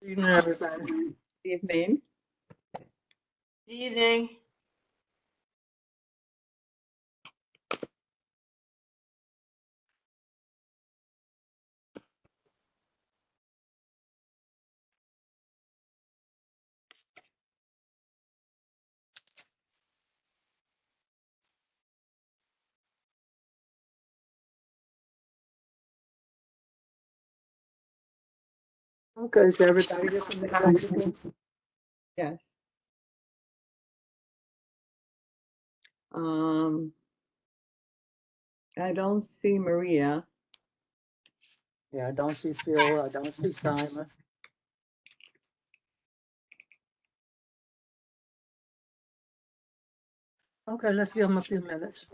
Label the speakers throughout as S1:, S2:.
S1: Evening, everybody.
S2: Evening.
S3: Evening.
S1: Okay, so everybody get from the
S2: Yes. Um, I don't see Maria.
S1: Yeah, I don't see Phil, I don't see Simon. Okay, let's give them a few minutes.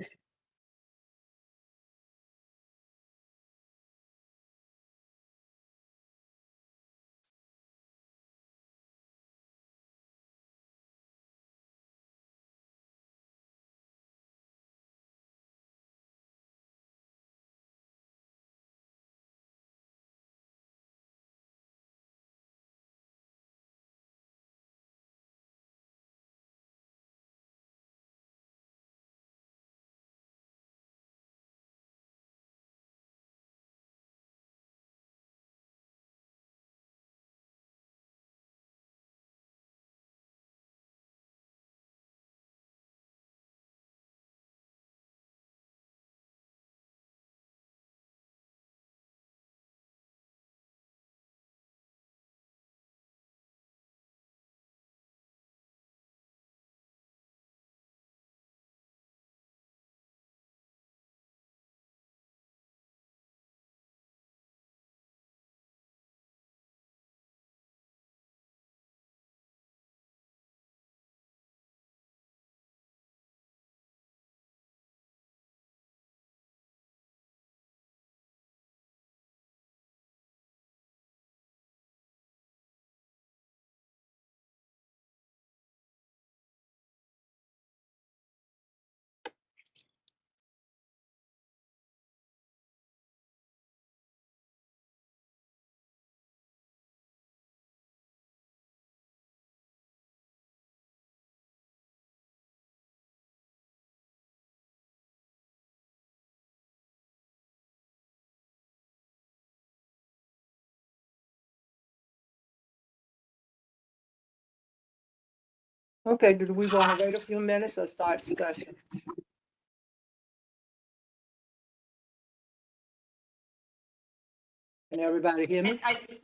S1: Okay, do we want to wait a few minutes or start discussion? Can everybody hear me?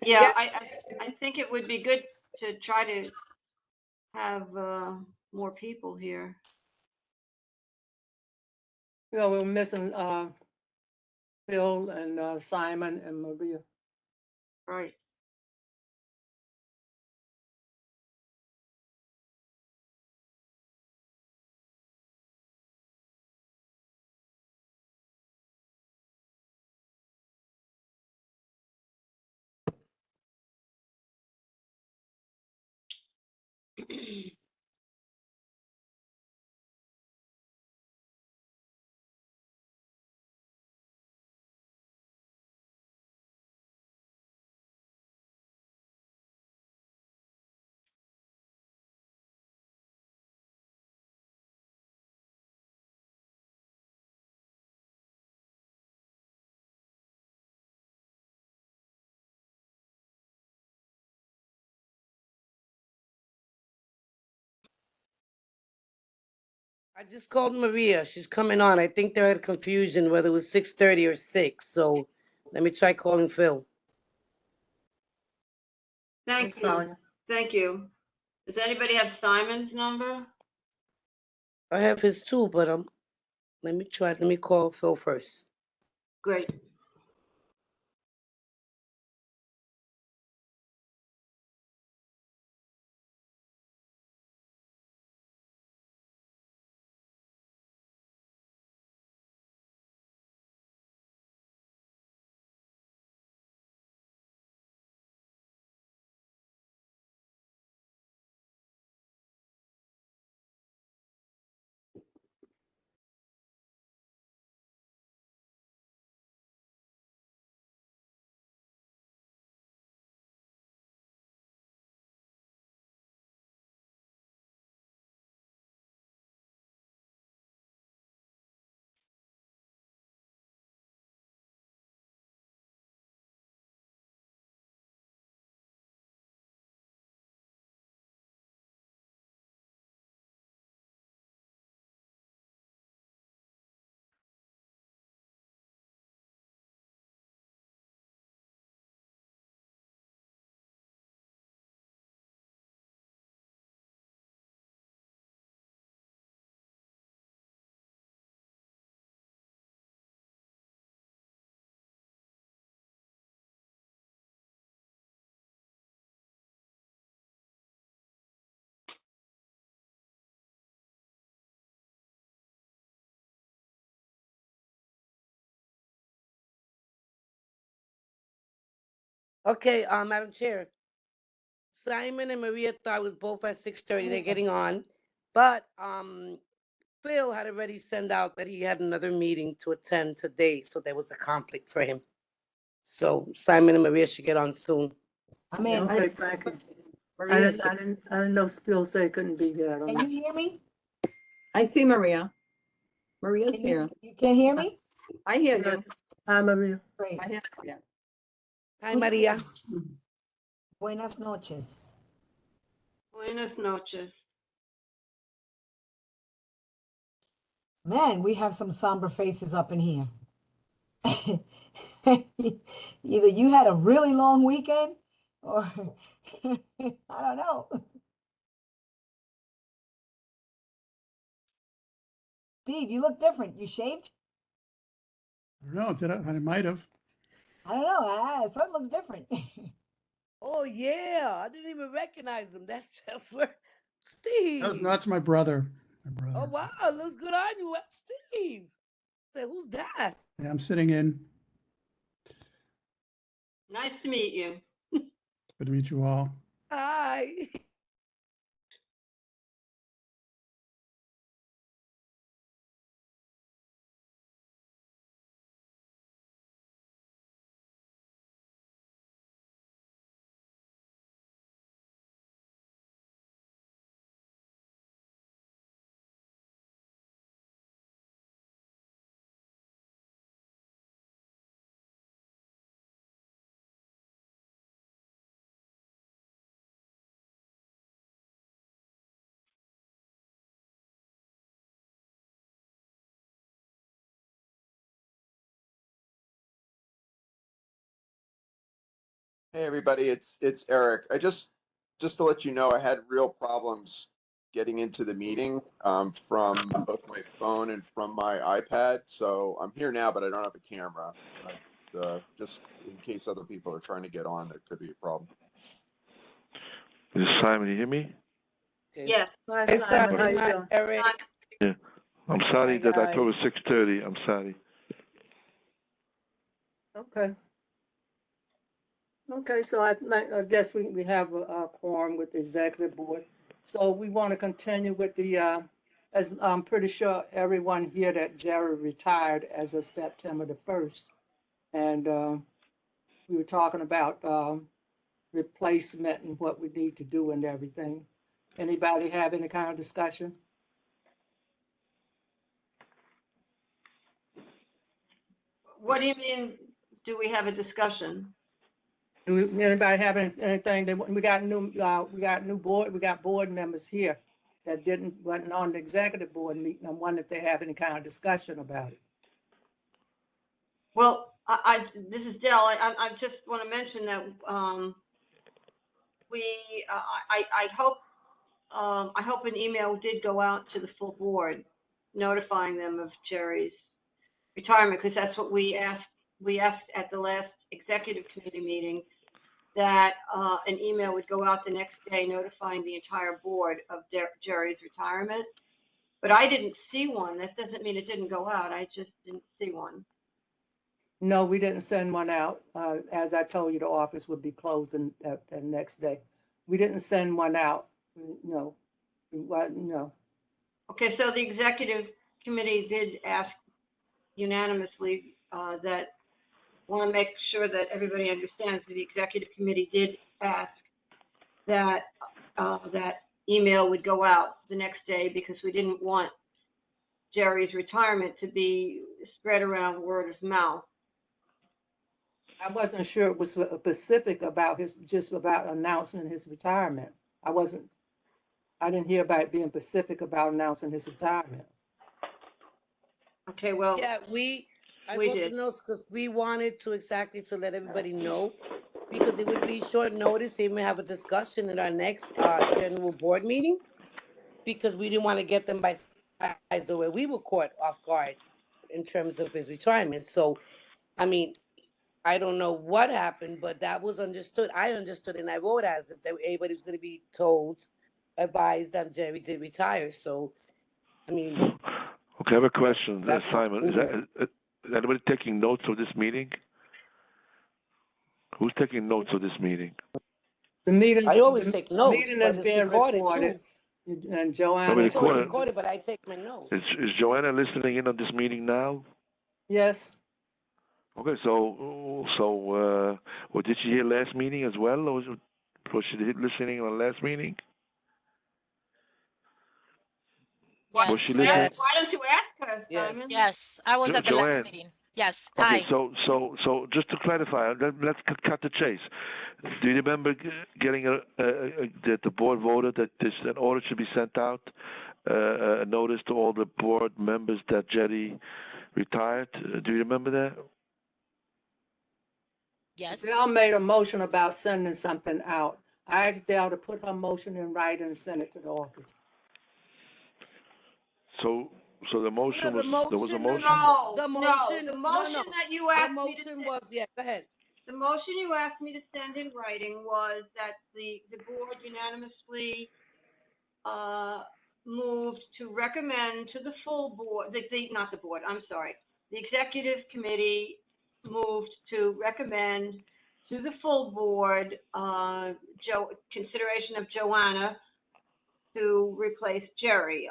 S3: Yeah, I think it would be good to try to have more people here.
S1: You know, we're missing Phil and Simon and Maria.
S3: Right.
S4: I just called Maria. She's coming on. I think they had confusion whether it was 6:30 or 6. So let me try calling Phil.
S3: Thank
S1: Thanks,
S3: you.
S1: Sonia.
S3: Thank you. Does anybody have Simon's number?
S4: I have his too, but let me try. Let me call Phil first.
S3: Great.
S4: Okay, Madam Chair. Simon and Maria thought it was both at 6:30. They're getting on, but Phil had already sent out that he had another meeting to attend today, so there was a conflict for him. So Simon and Maria should get on soon.
S5: I'm in.
S1: Okay, thank you. I
S2: Maria,
S1: didn't know Phil say he couldn't be here. I don't
S5: Can
S1: know.
S5: you hear me?
S2: I see Maria. Maria's
S5: Can
S2: here.
S5: you can't hear me?
S2: I hear you.
S1: Hi, Maria.
S5: Great.
S2: I hear, yeah.
S4: Hi, Maria.
S5: Buenas noches.
S3: Buenas noches.
S5: Man, we have some somber faces up in here. Either you had a really long weekend or I don't know. Steve, you look different. You shaved?
S6: I don't know, did I? I might have.
S5: I don't know. Son looks different.
S4: Oh yeah, I didn't even recognize him. That's just where Steve.
S6: That's my brother. My brother.
S4: Oh wow, looks good on you, that's Steve. Say, who's that?
S6: Yeah, I'm sitting in.
S3: Nice to meet you.
S6: Good to meet you all.
S4: Hi.
S7: Hey everybody, it's Eric. Just to let you know, I had real problems getting into the meeting from both my phone and from my iPad. So I'm here now, but I don't have a camera. But, just in case other people are trying to get on, there could be a problem.
S8: This is Simon, you hear me?
S4: Okay.
S3: Yes.
S1: Hi,
S4: Hey,
S1: Simon, how
S4: Simon,
S1: you
S4: hi,
S1: doing?
S4: Eric.
S8: I'm sorry
S4: Hi,
S8: that I thought it
S4: guys.
S8: was 6:30. I'm sorry.
S1: Okay. Okay, so I guess we have a quorum with the executive board. So we want to continue with the, as I'm pretty sure everyone here that Jerry retired as of September the 1st. And we were talking about replacement and what we need to do and everything. Anybody have any kind of discussion?
S3: What do you mean, do we have a discussion?
S1: Anybody have anything? We got board members here that wasn't on the executive board meeting. I'm wondering if they have any kind of discussion about it.
S3: Well, this is Dell. I just want to mention that I hope an email did go out to the full board notifying them of Jerry's retirement, because that's what we asked. We asked at the last executive committee meeting that an email would go out the next day notifying the entire board of Jerry's retirement. But I didn't see one. That doesn't mean it didn't go out. I just didn't see one.
S1: No, we didn't send one out. As I told you, the office would be closed the next day. We didn't send one out. No. No.
S3: Okay, so the executive committee did ask unanimously that, want to make sure that everybody understands that the executive committee did ask that that email would go out the next day, because we didn't want Jerry's retirement to be spread around word of mouth.
S1: I wasn't sure it was specific about just about announcing his retirement. I didn't hear about it being specific about announcing his retirement.
S3: Okay, well,
S4: Yeah, I
S3: We
S4: wrote the
S3: did.
S4: notes because we wanted to exactly to let everybody know, because it would be short notice, even have a discussion at our next general board meeting, because we didn't want to get them by surprise the way we were caught off guard in terms of his retirement. So, I mean, I don't know what happened, but that was understood. I understood, and I wrote as if everybody was going to be told, advised that Jerry did retire. So, I mean,
S8: Okay, I have a question,
S4: That's what-
S8: Simon. Is anybody taking notes of this meeting? Who's taking notes of this meeting?
S1: The meeting.
S4: I always
S1: the
S4: take notes,
S1: Meeting
S4: but
S1: is
S4: it's
S1: being
S4: recorded
S1: recorded.
S4: too.
S1: And Joanna.
S8: Nobody
S4: It's always
S8: recorded.
S4: recorded, but I take my notes.
S8: Is Joanna listening in on this meeting now?
S1: Yes,
S8: Okay, well, did she hear last meeting as well, or was she listening on last meeting? Was she
S9: Yes,
S8: listening?
S4: Yes.
S3: Why don't you ask her,
S4: Yes.
S3: Simon?
S9: yes, I was at the
S8: Joanne.
S9: last meeting. Yes,
S8: Okay,
S9: hi.
S8: so just to clarify, let's cut the chase. Do you remember getting that the board voted that an order should be sent out, a notice to all the board members that Jerry retired? Do you remember that?
S9: Yes,
S1: Dale made a motion about sending something out. I asked Dale to put her motion in writing and send it to the office.
S8: So the motion
S4: the
S8: was, there was a
S4: motion-
S8: motion?
S3: No,
S4: The
S3: no,
S4: motion-
S3: the
S4: no,
S3: motion
S4: no.
S3: that you
S4: The
S3: asked me to
S4: motion
S3: send,
S4: was, yeah, go ahead.
S3: the motion you asked me to send in writing was that the board unanimously, moved to recommend to the full board, not the board, I'm sorry. The executive committee moved to recommend to the full board, consideration of Joanna to replace Jerry.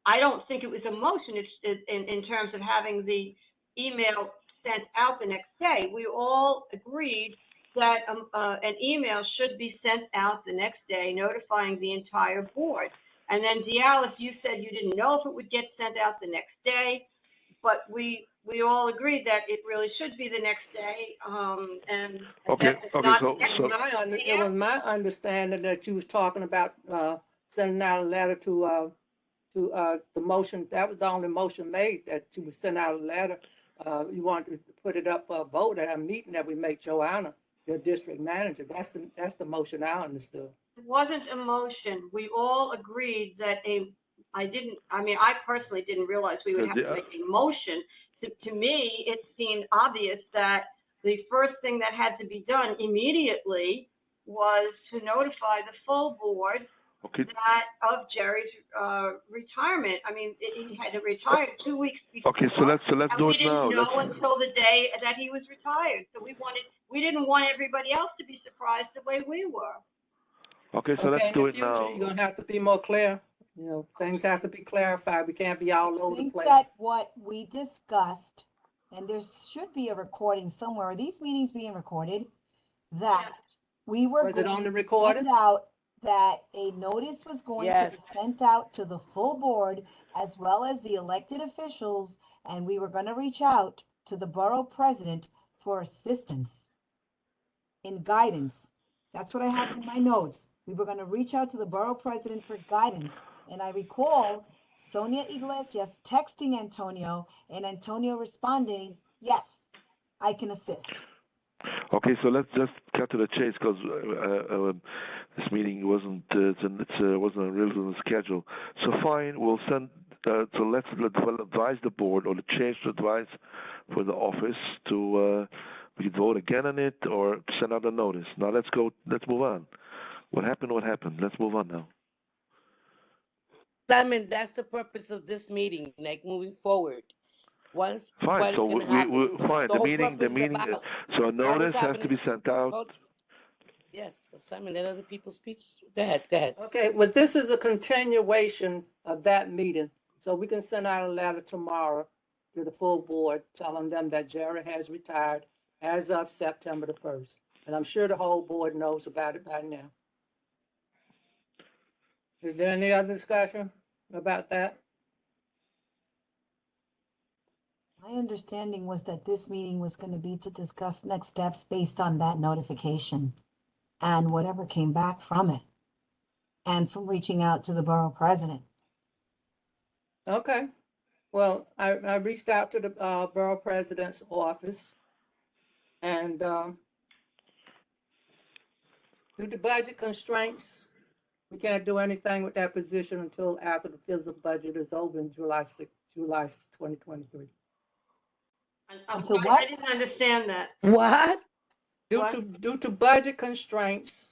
S3: I don't think it was a motion, it's in terms of having the email sent out the next day. We all agreed that an email should be sent out the next day notifying the entire board. And then Dallas, you said you didn't know if it would get sent out the next day, but we all agreed that it really should be the next day, and
S8: Okay,
S3: that it's
S8: okay,
S3: not
S8: so-
S3: next
S8: so-
S1: It was my understanding that you was talking about, sending out a letter to the motion. That was the only motion made, that you would send out a letter. You wanted to put it up for a vote at a meeting that we make Joanna the district manager. That's the motion I understood.
S3: It wasn't a motion. We all agreed that I personally didn't realize we would have to make a motion. To me, it seemed obvious that the first thing that had to be done immediately was to notify the full board
S8: Okay,
S3: that of Jerry's retirement. I mean, he had to retire 2 weeks before.
S8: okay, so let's
S3: And
S8: do
S3: we
S8: it now.
S3: didn't know
S8: Let's,
S3: until the day that he was retired. So we didn't want everybody else to be surprised the way we were.
S8: okay, so
S1: Okay,
S8: let's
S1: in
S8: do
S1: the
S8: it
S1: future,
S8: now.
S1: you're gonna have to be more clear. You know, things have to be clarified. We can't be all
S5: I
S1: over the
S5: think
S1: place.
S5: that what we discussed, and there should be a recording somewhere, are these meetings being recorded? That we were
S1: Was it on
S5: going
S1: the
S5: to
S1: recording?
S5: send out that a notice was going to be
S4: Yes.
S5: sent out to the full board as well as the elected officials, and we were gonna reach out to the borough president for assistance in guidance. That's what I have in my notes. We were gonna reach out to the borough president for guidance. And I recall Sonia Iglesias texting Antonio and Antonio responding, yes, I can assist.
S8: Okay, so let's just cut to the chase, because this meeting wasn't wasn't a real schedule. So fine, we'll send. So let's advise the board, or the change to advise for the office to we could vote again on it or send out a notice. Now let's move on. What happened? What happened? Let's move on now.
S4: Simon, that's the purpose of this meeting, like moving forward. Once,
S8: Fine.
S4: what is
S8: So
S4: gonna happen?
S8: fine.
S4: The
S8: The
S4: whole
S8: meeting.
S4: purpose about-
S8: So a notice has to
S4: happening-
S8: be sent out.
S4: Hold- Yes, but Simon, let other people speak. Go ahead.
S1: Okay, well, this is a continuation of that meeting. So we can send out a letter tomorrow to the full board telling them that Jerry has retired as of September the 1st. And I'm sure the whole board knows about it by now. Is there any other discussion about that?
S5: My understanding was that this meeting was going to be to discuss next steps based on that notification and whatever came back from it and from reaching out to the borough president.
S1: Okay. Well, I reached out to the borough president's office, and due to budget constraints, we can't do anything with that position until after the fiscal budget is over in July 2023.
S5: Until what?
S3: I didn't understand that.
S4: What?
S1: Due to budget constraints,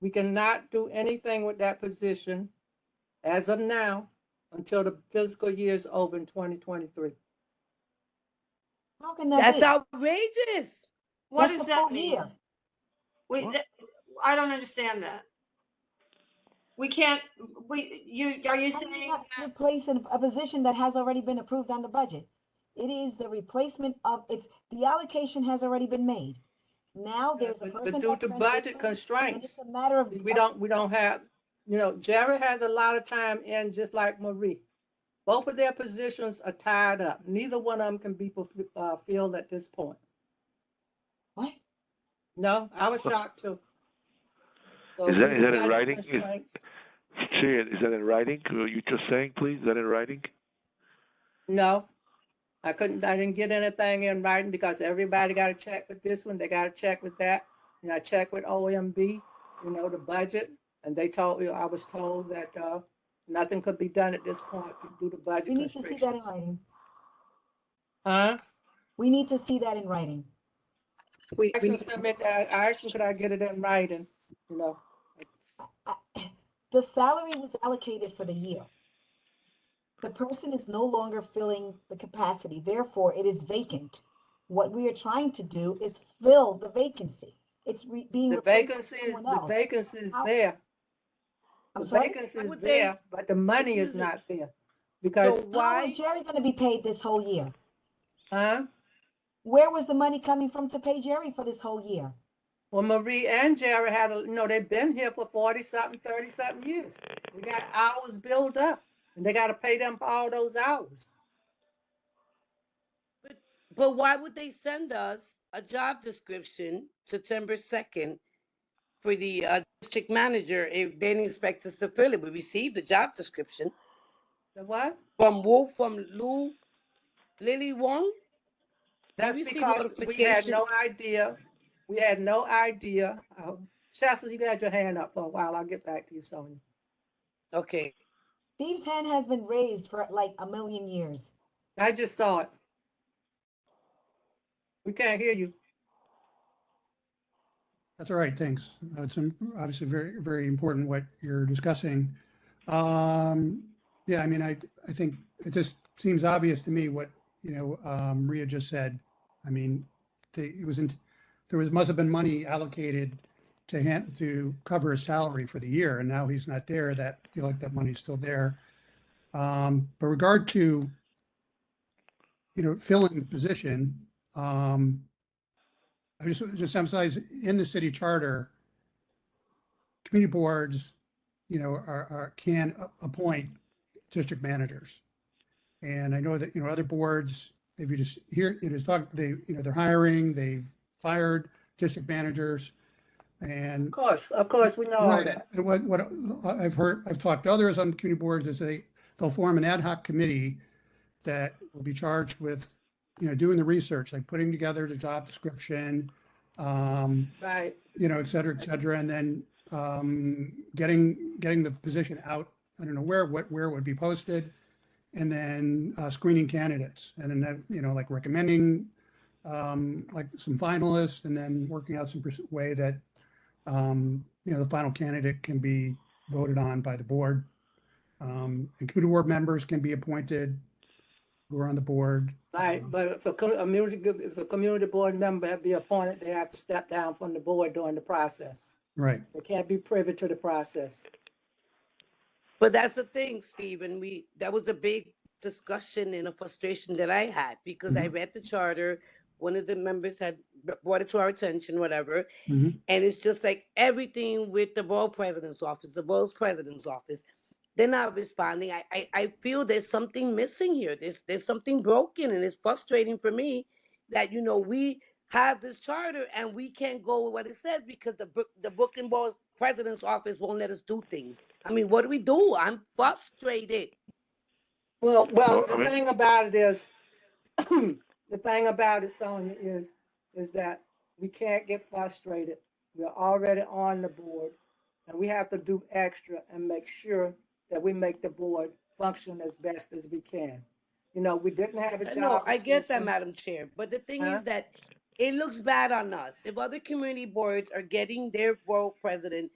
S1: we cannot do anything with that position as of now until the fiscal year is over in 2023.
S5: How can that
S4: That's
S5: be?
S4: outrageous.
S3: What
S5: That's
S3: does
S5: a
S3: that
S5: full
S3: mean?
S5: year.
S3: Wait,
S8: What?
S3: I don't understand that. We can't, are you
S5: How do you
S3: saying
S5: not
S3: that?
S5: replace a position that has already been approved on the budget? It is the replacement of, the allocation has already been made. Now there's a
S1: But
S5: person
S1: due
S5: that
S1: to budget
S5: transitions, and it's
S1: constraints,
S5: a matter of.
S1: we don't have, Jerry has a lot of time in, just like Marie. Both of their positions are tied up. Neither one of them can be filled at this point.
S5: What?
S1: No, I was shocked too. So
S8: Is
S1: due
S8: that
S1: to
S8: in
S1: budget
S8: writing?
S1: constraints-
S8: Chair, is that in writing? You just saying, please? Is that in writing?
S1: No, I didn't get anything in writing because everybody got to check with this one. They got to check with that. And I checked with OMB, the budget, and I was told that nothing could be done at this point due to budget
S5: We need to see that in
S1: constrictions.
S5: writing.
S1: Huh?
S5: We need to see that in writing.
S2: We
S1: Actually,
S2: need,
S1: submit that. I actually could I get it in writing,
S5: The salary was allocated for the year. The person is no longer filling the capacity, therefore it is vacant. What we are trying to do is fill the vacancy. It's being
S1: The
S5: replaced by
S1: vacancy
S5: someone
S1: the
S5: else.
S1: vacancy is
S5: How-
S1: there.
S5: I'm
S1: The
S5: sorry?
S1: vacancy
S4: Why
S1: is
S4: would they-
S1: there, but the money is
S4: Excuse me.
S1: not there.
S4: So
S1: Because,
S5: How
S4: why?
S5: is Jerry gonna be paid this whole year?
S1: huh?
S5: Where was the money coming from to pay Jerry for this whole year?
S1: Well, Marie and Jerry they've been here for 40-something, 30-something years. They got hours built up, and they got to pay them for all those hours.
S4: But why would they send us a job description September 2nd for the district manager if they didn't expect us to fill it? We received the job description
S1: The what?
S4: from Lily Wong.
S1: That's
S4: received
S1: because we had no
S4: notification.
S1: idea. We had no idea. Chester, you got your hand up for a while. I'll get back to you, Sonia.
S4: Okay.
S5: Steve's hand has been raised for like a million years.
S1: I just saw it. We can't hear you.
S6: That's all right, thanks. It's obviously very, very important what you're discussing. Yeah, I mean, I think it just seems obvious to me what, Maria just said. I mean, must have been money allocated to cover his salary for the year, and now he's not there. I feel like that money's still there. But regard to, filling the position, I just emphasize in the city charter, community boards, can appoint district managers. And I know that, other boards, if you just hear, they're hiring, they've fired district managers. And
S1: Of course, we know all
S6: right,
S1: that.
S6: and what I've talked to others on the community boards is they'll form an ad hoc committee that will be charged with, doing the research, like putting together the job description,
S1: Right.
S6: et cetera, and then getting the position out. I don't know where it would be posted, and then screening candidates, and then like recommending like some finalists, and then working out some way that the final candidate can be voted on by the board. And community board members can be appointed who are on the board.
S1: Right, but if a community board member be appointed, they have to step down from the board during the process.
S6: Right.
S1: They can't be privy to the process.
S4: But that's the thing, Steve, and that was a big discussion and a frustration that I had because I read the charter. One of the members had brought it to our attention, whatever.
S6: Mhm.
S4: And it's just like everything with the borough president's office, they're not responding. I feel there's something missing here. There's something broken, and it's frustrating for me that, we have this charter and we can't go with what it says because the Brooklyn Borough President's office won't let us do things. I mean, what do we do? I'm frustrated.
S1: Well,
S8: Well,
S1: the thing about it is, Sonia, is that we can't get frustrated. We're already on the board, and we have to do extra and make sure that we make the board function as best as we can. We didn't have a job.
S4: No, I get that,
S1: description.
S4: Madam Chair, but the thing
S1: Huh?
S4: is that it looks bad on us. If other community boards are getting their borough president,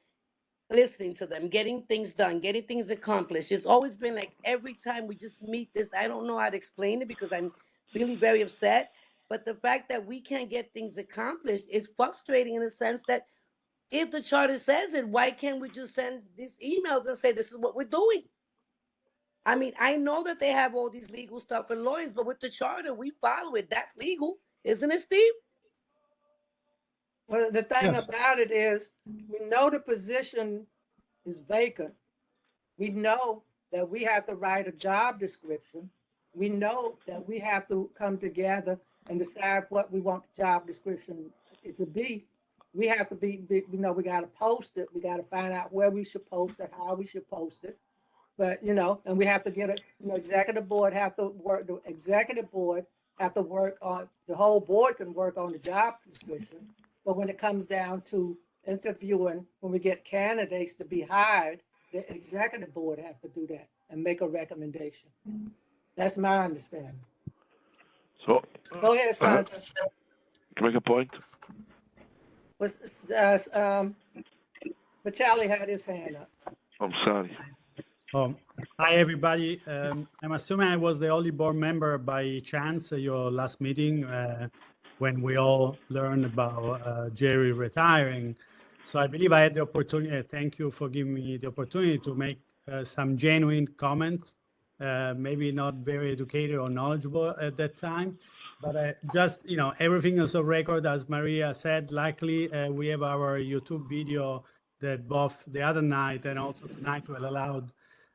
S4: listening to them, getting things done, getting things accomplished, it's always been like every time we just meet this, I don't know how to explain it because I'm really very upset. But the fact that we can't get things accomplished is frustrating in the sense that if the charter says it, why can't we just send these emails and say this is what we're doing? I mean, I know that they have all these legal stuff and lawyers, but with the charter, we follow it. That's legal, isn't it, Steve?
S1: Well, the thing
S6: Yes.
S1: about it is, we know the position is vacant. We know that we have to write a job description. We know that we have to come together and decide what we want the job description to be. We have to we know we got to post it. We got to find out where we should post it, how we should post it. But, and we have to get it, executive board have to work, the executive board have to work on, the whole board can work on the job description. But when it comes down to interviewing, when we get candidates to be hired, the executive board have to do that and make a recommendation. That's my understanding.
S8: So,
S1: Go ahead, Sandra.
S8: to make a point.
S1: Charlie had his hand up.
S8: I'm sorry.
S10: Hi, everybody. I'm assuming I was the only board member by chance at your last meeting when we all learned about Jerry retiring. So I believe I had the opportunity, thank you for giving me the opportunity to make some genuine comment, maybe not very educated or knowledgeable at that time, but just, everything is on record. As Maria said, likely we have our YouTube video that both the other night and also tonight will allow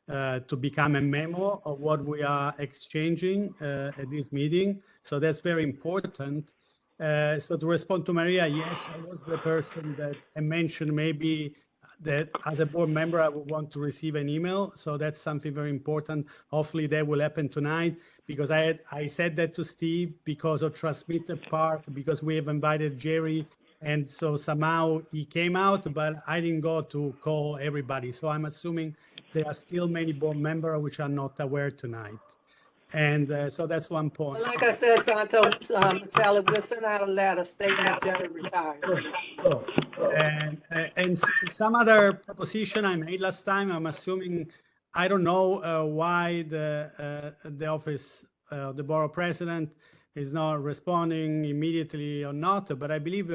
S10: to become a memo of what we are exchanging at this meeting. So that's very important. So to respond to Maria, yes, I was the person that I mentioned maybe that as a board member, I would want to receive an email. So that's something very important. Hopefully that will happen tonight, because I said that to Steve because of transmitter part, because we have invited Jerry. And so somehow he came out, but I didn't go to call everybody. So I'm assuming there are still many board members which are not aware tonight. And so that's one point.
S1: Like I said, Santo, Charlie, we'll send out a letter stating that Jerry retired.
S10: Sure. And some other proposition I made last time, I'm assuming, I don't know why the office, the borough president is not responding immediately or not, but I believe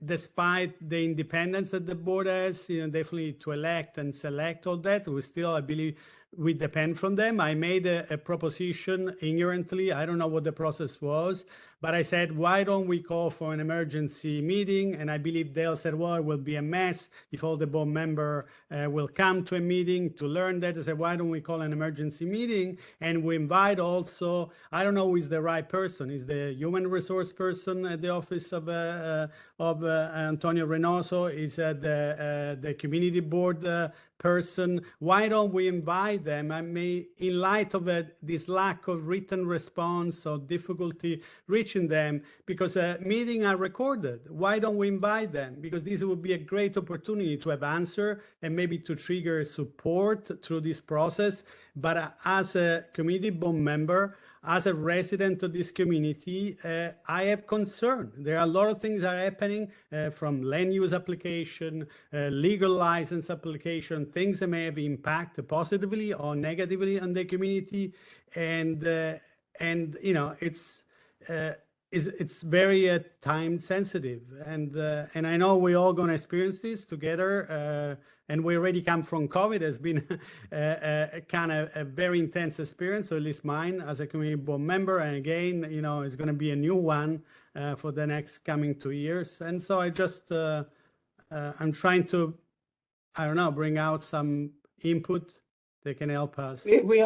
S10: despite the independence that the board has, definitely to elect and select all that, we still, I believe, we depend from them. I made a proposition ignorantly. I don't know what the process was, but I said, why don't we call for an emergency meeting? And I believe Dale said, well, it will be a mess if all the board member will come to a meeting to learn that. I said, why don't we call an emergency meeting? And we invite also, I don't know who is the right person. Is the human resource person at the office of Antonio Reynoso? Is the community board person? Why don't we invite them? I mean, in light of this lack of written response or difficulty reaching them, because meetings are recorded. Why don't we invite them? Because this would be a great opportunity to have answer and maybe to trigger support through this process. But as a community board member, as a resident of this community, I have concern. There are a lot of things that are happening from land use application, legal license application, things that may have impact positively or negatively on the community. And it's very time sensitive. And I know we're all going to experience this together. And we already come from COVID. It's been a kind of a very intense experience, or at least mine as a community board member. And again, it's going to be a new one for the next coming 2 years. And so I just, I'm trying to, I don't know, bring out some input that can help us.
S1: We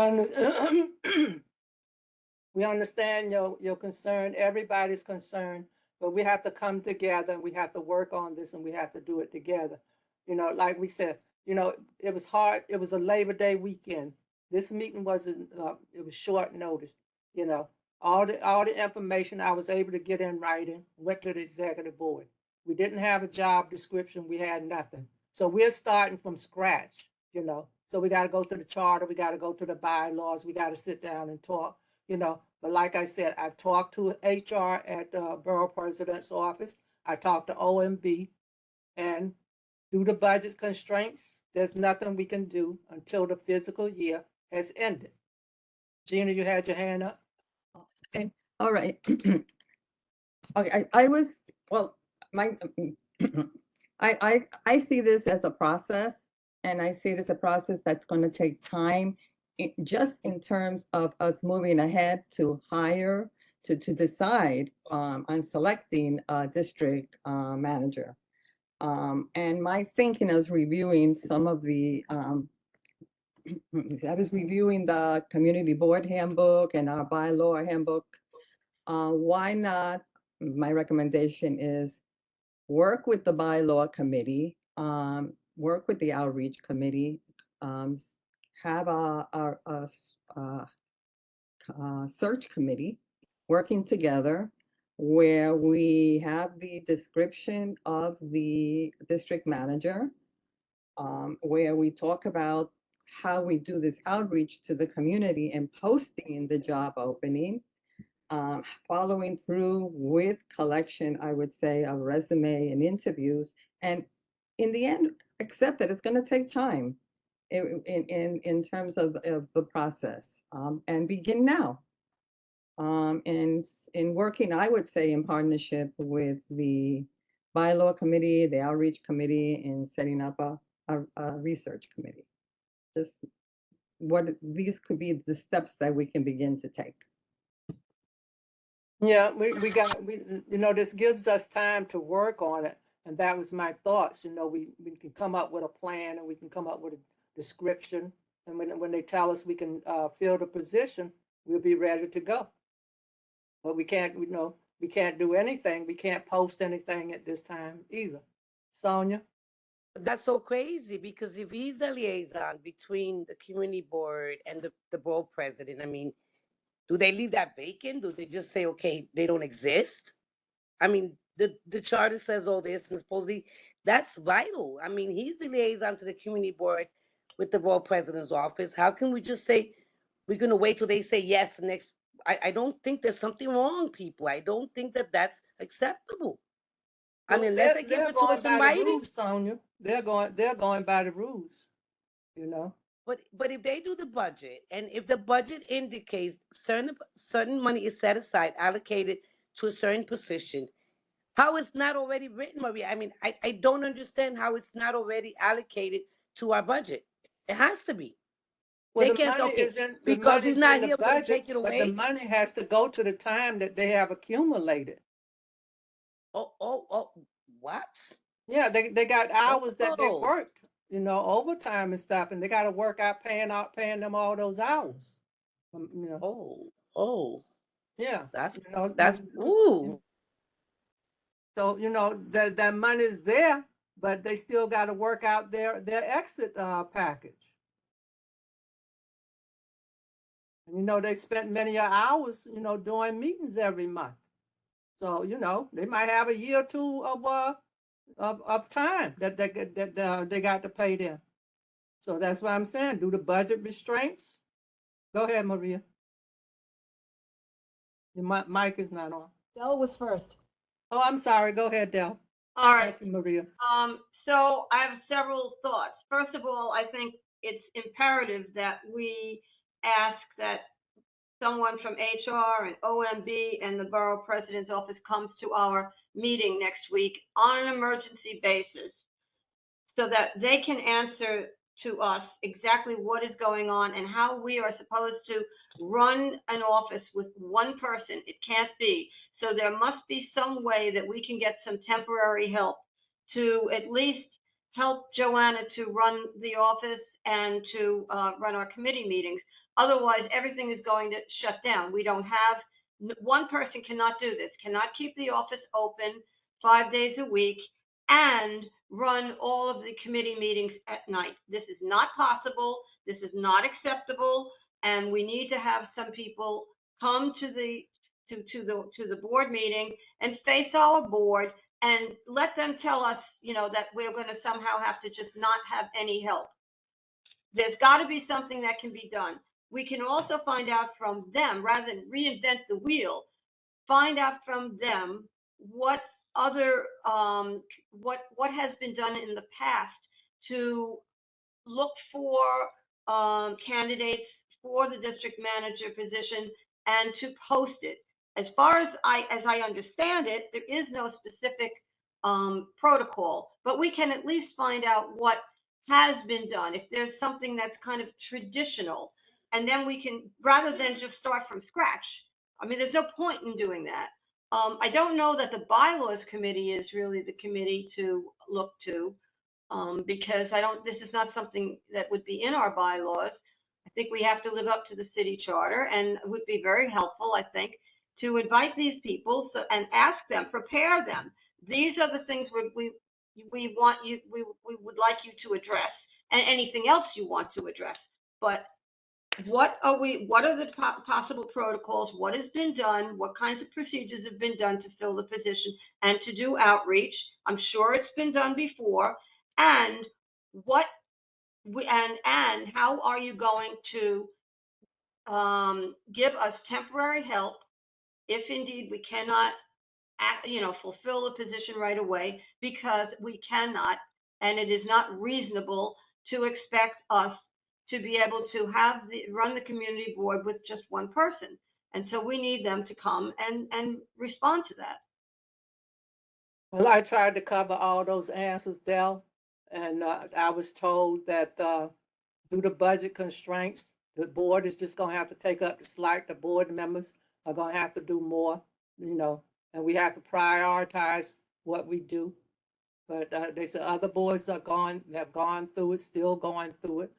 S1: understand your concern, everybody's concerned, but we have to come together and we have to work on this and we have to do it together. Like we said, it was hard. It was a Labor Day weekend. This meeting wasn't, it was short notice, all the information I was able to get in writing went to the executive board. We didn't have a job description. We had nothing. So we're starting from scratch, so we got to go to the charter. We got to go to the bylaws. We got to sit down and talk, but like I said, I've talked to HR at the Borough President's office. I talked to OMB, and due to budget constraints, there's nothing we can do until the fiscal year has ended. Gina, you had your hand up?
S2: All right. Okay, I was, well, my, I see this as a process, and I see it as a process that's going to take time, just in terms of us moving ahead to hire, to decide on selecting a district manager. And my thinking is reviewing some of the, I was reviewing the community board handbook and our bylaw handbook. Why not? My recommendation is work with the bylaw committee, work with the outreach committee, have a search committee working together where we have the description of the district manager, where we talk about how we do this outreach to the community and posting the job opening, following through with collection, I would say, of resume and interviews, and in the end, accept that it's going to take time in terms of the process, and begin now. And in working, I would say, in partnership with the bylaw committee, the outreach committee, and setting up a research committee. Just what these could be the steps that we can begin to take.
S1: Yeah, this gives us time to work on it. And that was my thoughts, we can come up with a plan and we can come up with a description. And when they tell us we can fill the position, we'll be ready to go. But we can't, we can't do anything. We can't post anything at this time either. Sonia?
S4: That's so crazy, because if he's the liaison between the community board and the board president, I mean, do they leave that vacant? Do they just say, okay, they don't exist? I mean, the charter says all this, and supposedly that's vital. I mean, he's the liaison to the community board with the board president's office. How can we just say we're going to wait till they say yes the next? I don't think there's something wrong, people. I don't think that that's acceptable. I mean, unless they give it to us in writing.
S1: Sonia. They're going by the rules,
S4: But if they do the budget, and if the budget indicates certain money is set aside, allocated to a certain position, how it's not already written, Maria? I mean, I don't understand how it's not already allocated to our budget. It has to be.
S1: Well,
S4: They
S1: the
S4: can't say,
S1: money
S4: okay,
S1: isn't,
S4: because he's
S1: money's
S4: not
S1: in the
S4: here, we're gonna
S1: budget,
S4: take it
S1: but the
S4: away.
S1: money has to go to the time that they have accumulated.
S4: Oh, what?
S1: Yeah, they got hours that they
S4: Oh.
S1: worked, overtime and stuff, and they got to work out paying them all those hours.
S4: Oh,
S1: Yeah,
S4: that's
S1: you-
S4: ooh.
S1: So that money's there, but they still got to work out their exit package. And they spent many hours, doing meetings every month. So they might have a year or two of time that they got to pay them. So that's what I'm saying. Do the budget restraints. Go ahead, Maria. Your mic is not on.
S5: Del was first.
S1: Oh, I'm sorry. Go ahead, Del.
S3: All right.
S1: Thank you, Maria.
S3: So I have several thoughts. First of all, I think it's imperative that we ask that someone from HR and OMB and the borough president's office comes to our meeting next week on an emergency basis so that they can answer to us exactly what is going on and how we are supposed to run an office with one person. It can't be. So there must be some way that we can get some temporary help to at least help Joanna to run the office and to run our committee meetings. Otherwise, everything is going to shut down. We don't have, one person cannot do this, cannot keep the office open 5 days a week and run all of the committee meetings at night. This is not possible. This is not acceptable. And we need to have some people come to the board meeting and face our board and let them tell us, that we're going to somehow have to just not have any help. There's got to be something that can be done. We can also find out from them, rather than reinvent the wheel, find out from them what other, what has been done in the past to look for candidates for the district manager position and to post it. As far as I understand it, there is no specific protocol, but we can at least find out what has been done. If there's something that's kind of traditional, and then we can, rather than just start from scratch. I mean, there's no point in doing that. I don't know that the bylaws committee is really the committee to look to, because this is not something that would be in our bylaws. I think we have to live up to the city charter, and it would be very helpful, I think, to invite these people and ask them, prepare them. These are the things we want you, we would like you to address, and anything else you want to address. But what are the possible protocols? What has been done? What kinds of procedures have been done to fill the position and to do outreach? I'm sure it's been done before. And and how are you going to give us temporary help if indeed we cannot fulfill the position right away, because we cannot, and it is not reasonable to expect us to be able to run the community board with just one person. And so we need them to come and respond to that.
S1: Well, I tried to cover all those answers, Del, and I was told that due to budget constraints, the board is just gonna have to take up the slack. The board members are gonna have to do more, and we have to prioritize what we do. But they said other boards have gone through it, still going through it.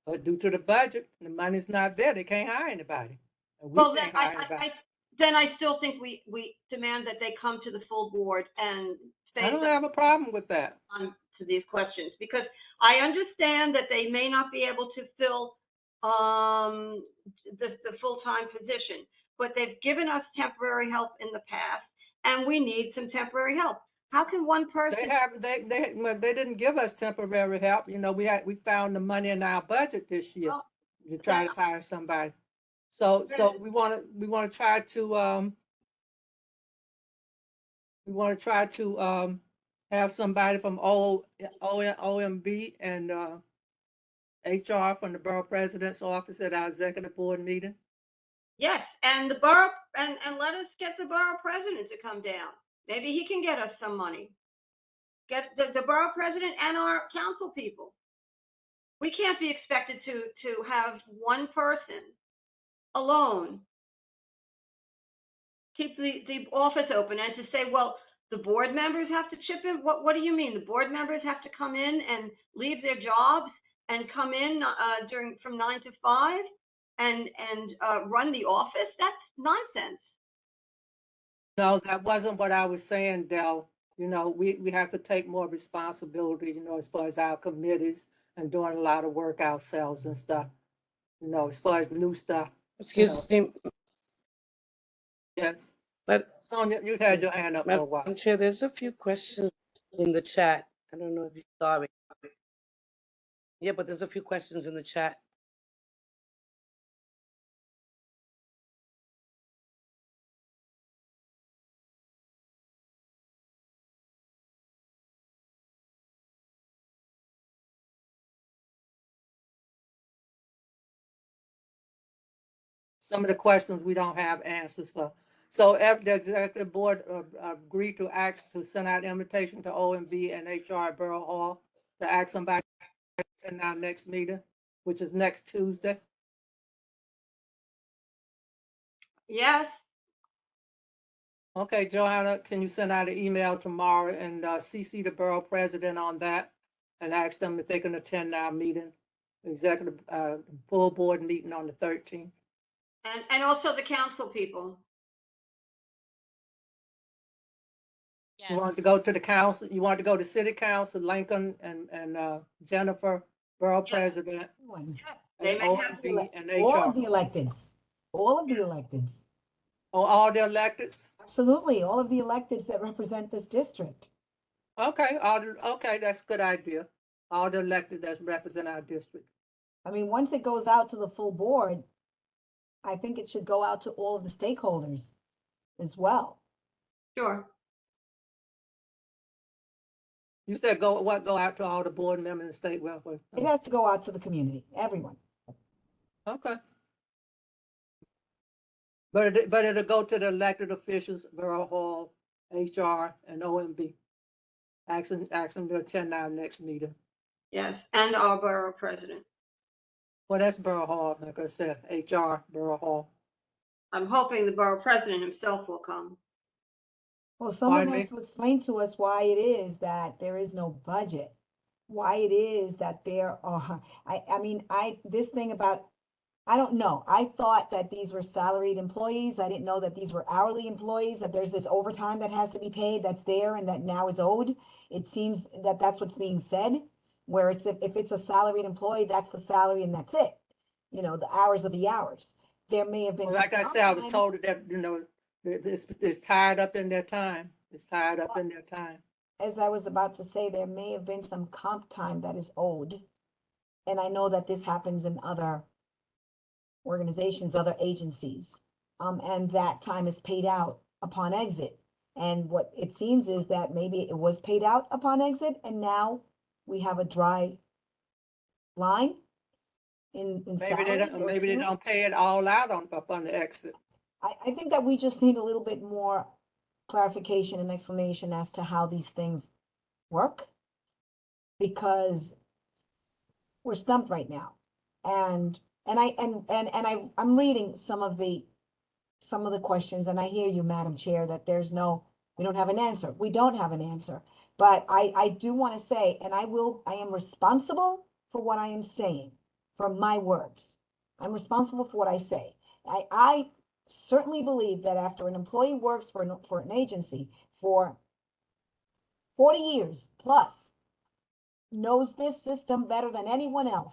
S1: But due to the budget, the money's not there. They can't hire anybody. And we
S3: Well,
S1: can't hire anybody.
S3: then I still think we demand that they come to the full board and
S1: I don't have a problem with that.
S3: to these questions, because I understand that they may not be able to fill the full-time position, but they've given us temporary help in the past, and we need some temporary help. How can one person?
S1: They didn't give us temporary help. We found the money in our budget this year to try to hire somebody. So we want to try to have somebody from OMB and HR from the borough president's office at our executive board meeting.
S3: Yes, and the borough, and let us get the borough president to come down. Maybe he can get us some money. Get the borough president and our council people. We can't be expected to have one person alone keep the office open and to say, well, the board members have to chip in. What do you mean? The board members have to come in and leave their jobs and come in from 9 to 5 and run the office? That's nonsense.
S1: No, that wasn't what I was saying, Del. We have to take more responsibility, as far as our committees and doing a lot of work ourselves and stuff. As far as new stuff.
S4: Excuse me,
S1: Yes.
S4: but
S1: Sonia, you had your hand up for a while.
S4: Madam Chair, there's a few questions in the chat. I don't know if you saw it. Yeah, but there's a few questions in the chat.
S1: Some of the questions we don't have answers for. So if the executive board agreed to send out invitation to OMB and HR at Borough Hall to ask somebody in our next meeting, which is next Tuesday.
S3: Yes.
S1: Okay, Joanna, can you send out an email tomorrow and CC the borough president on that and ask them if they can attend our meeting, executive full board meeting on the 13th?
S3: And also the council people.
S9: Yes.
S1: You want to go to the council? You want to go to city council, Lincoln and Jennifer, borough president,
S5: Everyone.
S3: They
S1: and
S3: may have
S1: OMB and
S5: All of
S1: HR?
S5: the electeds, all of the electeds.
S1: Oh, all the electeds?
S5: Absolutely, all of the electeds that represent this district.
S1: Okay, okay, that's a good idea. All the elected that represent our district.
S5: I mean, once it goes out to the full board, I think it should go out to all of the stakeholders as well.
S3: Sure.
S1: You said go out to all the board members and state welfare.
S5: It has to go out to the community, everyone.
S1: Okay. But it'll go to the elected officials, Borough Hall, HR, and OMB. Ask them to attend our next meeting.
S3: Yes, and our borough president.
S1: Well, that's Borough Hall, like I said, HR, Borough Hall.
S3: I'm hoping the borough president himself will come.
S5: Well, someone
S1: Pardon
S5: has
S1: me?
S5: to explain to us why it is that there is no budget. Why it is that there are, I mean, this thing about, I don't know. I thought that these were salaried employees. I didn't know that these were hourly employees, that there's this overtime that has to be paid that's there and that now is owed. It seems that that's what's being said, where it's, if it's a salaried employee, that's the salary and that's it. You know, the hours are the hours. There may have been.
S1: Well, like I
S5: some
S1: said, I was
S5: time-
S1: told that, it's tied up in their time. It's tied up in their time.
S5: As I was about to say, there may have been some comp time that is owed. And I know that this happens in other organizations, other agencies. And that time is paid out upon exit. And what it seems is that maybe it was paid out upon exit and now we have a dry line in
S1: Maybe they
S5: salary
S1: don't,
S5: or
S1: maybe they
S5: two.
S1: don't pay it all out up on the exit.
S5: I think that we just need a little bit more clarification and explanation as to how these things work. Because we're stumped right now. And I'm reading some of the questions, and I hear you, Madam Chair, that we don't have an answer. We don't have an answer. But I do want to say, and I am responsible for what I am saying, for my words. I'm responsible for what I say. I certainly believe that after an employee works for an agency for 40 years plus, knows this system better than anyone else,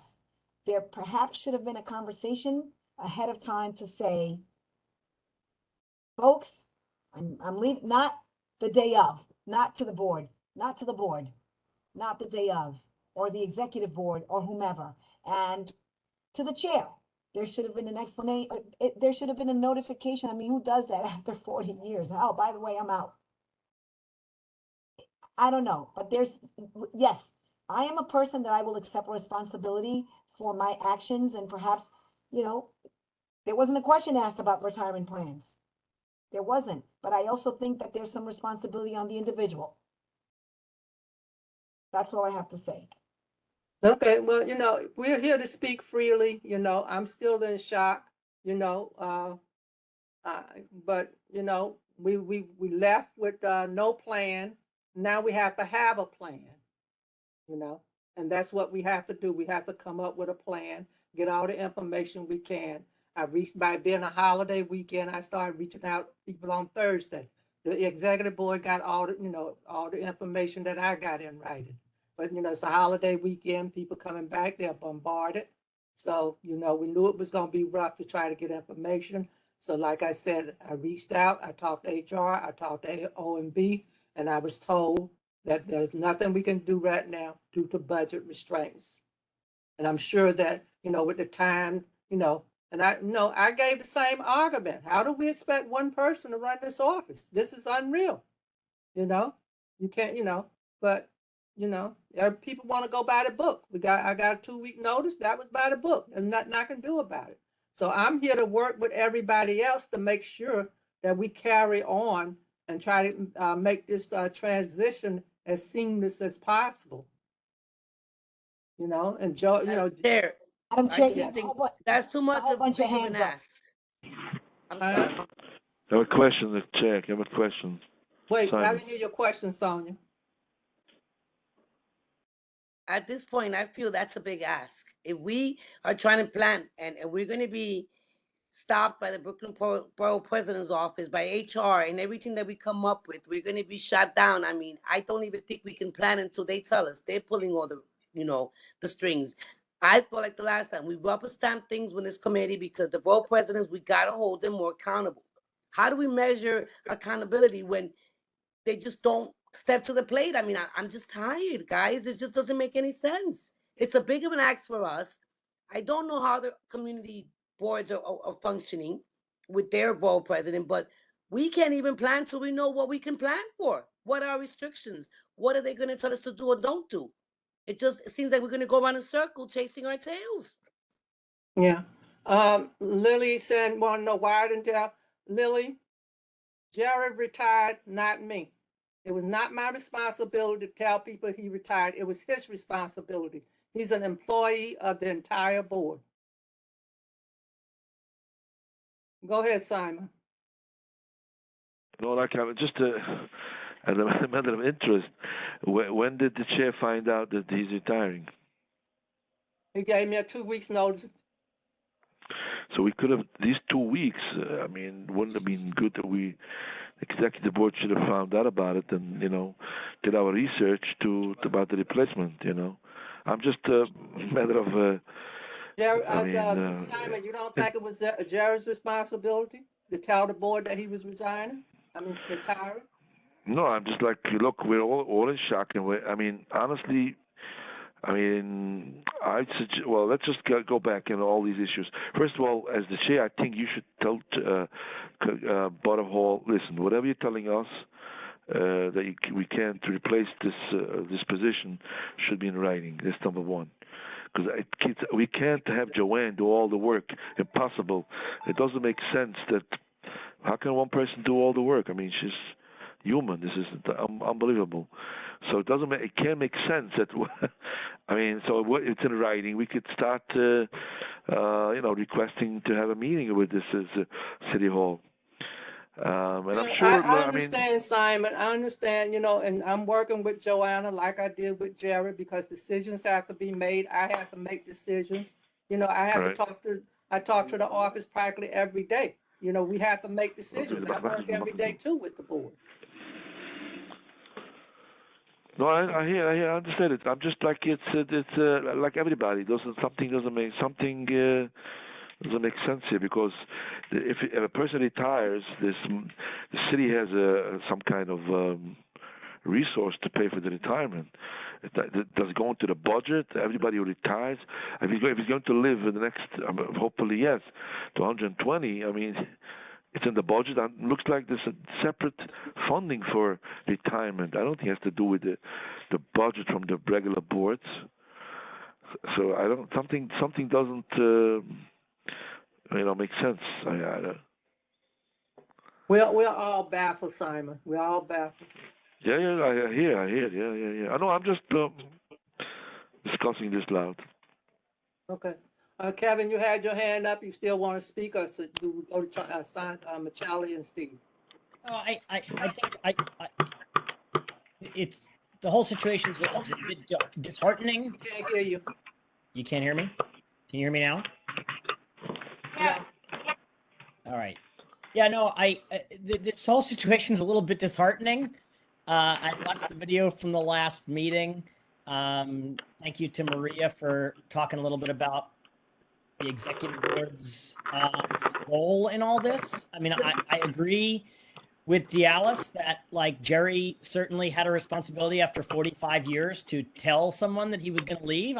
S5: there perhaps should have been a conversation ahead of time to say, folks, I'm leaving, not the day of, not to the board, not the day of, or the executive board or whomever, and to the chair. There should have been an explanation. There should have been a notification. I mean, who does that after 40 years? Oh, by the way, I'm out. I don't know, but yes, I am a person that I will accept responsibility for my actions, and perhaps, there wasn't a question asked about retirement plans. There wasn't, but I also think that there's some responsibility on the individual. That's all I have to say.
S1: Okay, well, we're here to speak freely, I'm still in shock, but, we left with no plan. Now we have to have a plan, and that's what we have to do. We have to come up with a plan, get all the information we can. By being a holiday weekend, I started reaching out to people on Thursday. The executive board got all the information that I got in writing. But, it's a holiday weekend, people coming back, they're bombarded. So, we knew it was going to be rough to try to get information. So like I said, I reached out, I talked to HR, I talked to OMB, and I was told that there's nothing we can do right now due to budget restraints. And I'm sure that, with the time, and I gave the same argument. How do we expect one person to run this office? This is unreal. You can't, but people want to go by the book. I got a 2-week notice. That was by the book. There's nothing I can do about it. So I'm here to work with everybody else to make sure that we carry on and try to make this transition as seamless as possible. And Joe,
S4: Chair,
S5: Madam
S4: I
S5: Chair,
S4: just
S5: yes,
S4: think that's too much
S5: whole
S4: of a
S5: bunch of
S4: big of an
S5: hands up.
S4: ask. I'm sorry.
S8: I have a question, Chair. I have a question.
S1: wait, I
S8: Simon.
S1: didn't hear your question, Sonia.
S4: At this point, I feel that's a big ask. If we are trying to plan and we're going to be stopped by the Brooklyn Borough President's Office, by HR, and everything that we come up with, we're going to be shut down. I mean, I don't even think we can plan until they tell us. They're pulling all the strings. I feel like the last time we rubber stamp things with this committee because the borough presidents, we got to hold them more accountable. How do we measure accountability when they just don't step to the plate? I mean, I'm just tired, guys. It just doesn't make any sense. It's a big of an ask for us. I don't know how the community boards are functioning with their borough president, but we can't even plan till we know what we can plan for. What are restrictions? What are they going to tell us to do or don't do? It seems like we're going to go around in a circle chasing our tails.
S1: Yeah. Lily said, want to know why didn't y'all Lily, Jared retired, not me. It was not my responsibility to tell people he retired. It was his responsibility. He's an employee of the entire board. Go ahead, Simon.
S8: No, like just as a matter of interest, when did the chair find out that he's retiring?
S1: He gave me a 2 weeks notice.
S8: So we could have these 2 weeks. I mean, wouldn't it have been good that we, executive board, should have found out about it and did our research about the replacement. I'm just a matter of.
S1: Simon, you don't think it was Jared's responsibility to tell the board that he was retiring? Retiring?
S8: No, I'm just like, look, we're all in shock, and honestly, well, let's just go back into all these issues. First of all, as the chair, I think you should tell Board of Hall, listen, whatever you're telling us that we can't replace this position should be in writing. That's number one. Because we can't have Joanne do all the work. Impossible. It doesn't make sense that. How can one person do all the work? She's human. This is unbelievable. So it can't make sense that. So it's in writing. We could start, requesting to have a meeting with this as City Hall. And I'm sure.
S1: I understand, Simon. I understand, and I'm working with Joanna like I did with Jared because decisions have to be made. I have to make decisions. I have to talk to. I talk to the office practically every day. We have to make decisions. I work every day too with the board.
S8: No, I hear, I understand it. I'm just like it's like everybody. Something doesn't make sense here because if a person retires, the city has some kind of resource to pay for the retirement. Does it go into the budget? Everybody who retires, if he's going to live in the next, hopefully yes, to 120. It's in the budget. And it looks like there's a separate funding for retirement. I don't think it has to do with the budget from the regular boards. So I don't. Something doesn't. Make sense.
S1: We're all baffled, Simon. We're all baffled.
S8: Yeah, I hear. Yeah. I know. I'm just discussing this loud.
S1: Okay. Kevin, you had your hand up. You still want to speak, or do we go to Machali and Steve?
S11: Oh, I think it's the whole situation is a bit disheartening.
S1: I can't hear you.
S11: You can't hear me? Can you hear me now?
S1: Yeah.
S11: All right. Yeah, no, this whole situation is a little bit disheartening. I watched the video from the last meeting. Thank you to Maria for talking a little bit about the executive board's role in all this. I agree with Dialis that Jerry certainly had a responsibility after 45 years to tell someone that he was going to leave.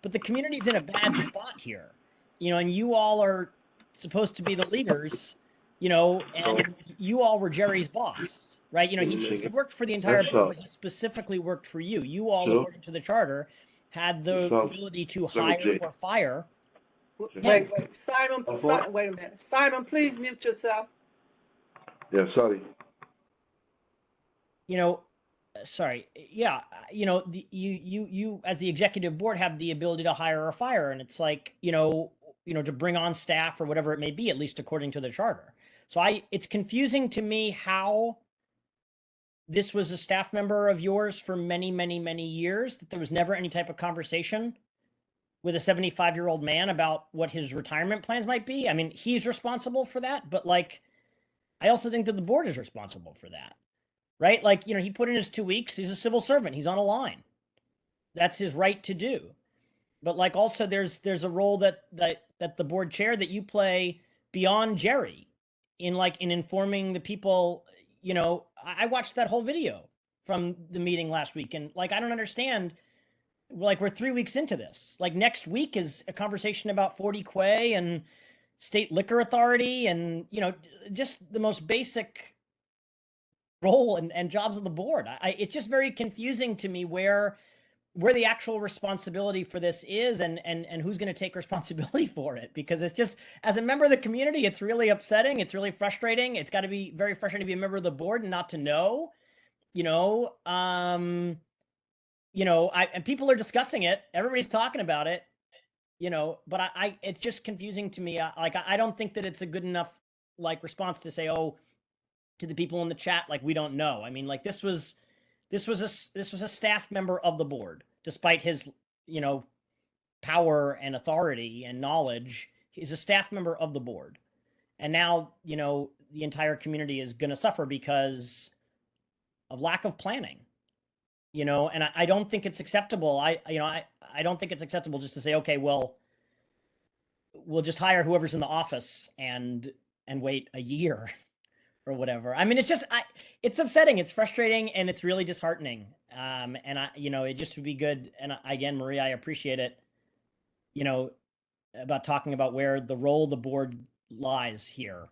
S11: But the community's in a bad spot here, and you all are supposed to be the leaders, and you all were Jerry's boss, right? He worked for the entire board, but he specifically worked for you. You all, according to the charter, had the ability to hire or fire.
S1: Wait, Simon, wait a minute. Simon, please mute yourself.
S8: Yeah, sorry.
S11: Sorry. Yeah, you as the executive board have the ability to hire or fire, and it's to bring on staff or whatever it may be, at least according to the charter. So it's confusing to me how this was a staff member of yours for many, many, many years, that there was never any type of conversation with a 75-year-old man about what his retirement plans might be. He's responsible for that, but I also think that the board is responsible for that, right? He put in his 2 weeks. He's a civil servant. He's on a line. That's his right to do. But also there's a role that the board chair that you play beyond Jerry in informing the people. I watched that whole video from the meeting last week, and I don't understand. We're 3 weeks into this. Next week is a conversation about 40 Quay and state liquor authority and, just the most basic role and jobs of the board. It's just very confusing to me where where the actual responsibility for this is, and who's going to take responsibility for it, because it's just, as a member of the community, it's really upsetting, it's really frustrating. It's got to be very frustrating to be a member of the board and not to know, and people are discussing it, everybody's talking about it, but I it's just confusing to me. I don't think that it's a good enough response to say, oh, to the people in the chat, we don't know. I mean, this was a staff member of the board, despite his, power and authority and knowledge. He's a staff member of the board. And now, the entire community is going to suffer because of lack of planning, and I don't think it's acceptable. I don't think it's acceptable just to say, okay, well, we'll just hire whoever's in the office and wait a year or whatever. I mean, it's upsetting, it's frustrating, and it's really disheartening. And it just would be good. And again, Maria, I appreciate it, about talking about where the role of the board lies here.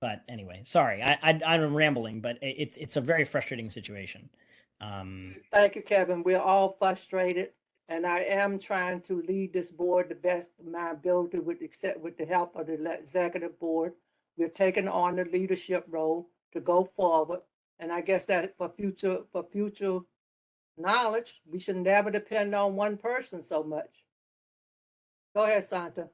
S11: But anyway, sorry, I'm rambling, but it's a very frustrating situation.
S1: Thank you, Kevin. We're all frustrated, and I am trying to lead this board the best of my ability with the help of the executive board. We're taking on the leadership role to go forward, and I guess that for future knowledge, we should never depend on one person so much. Go ahead, Santa.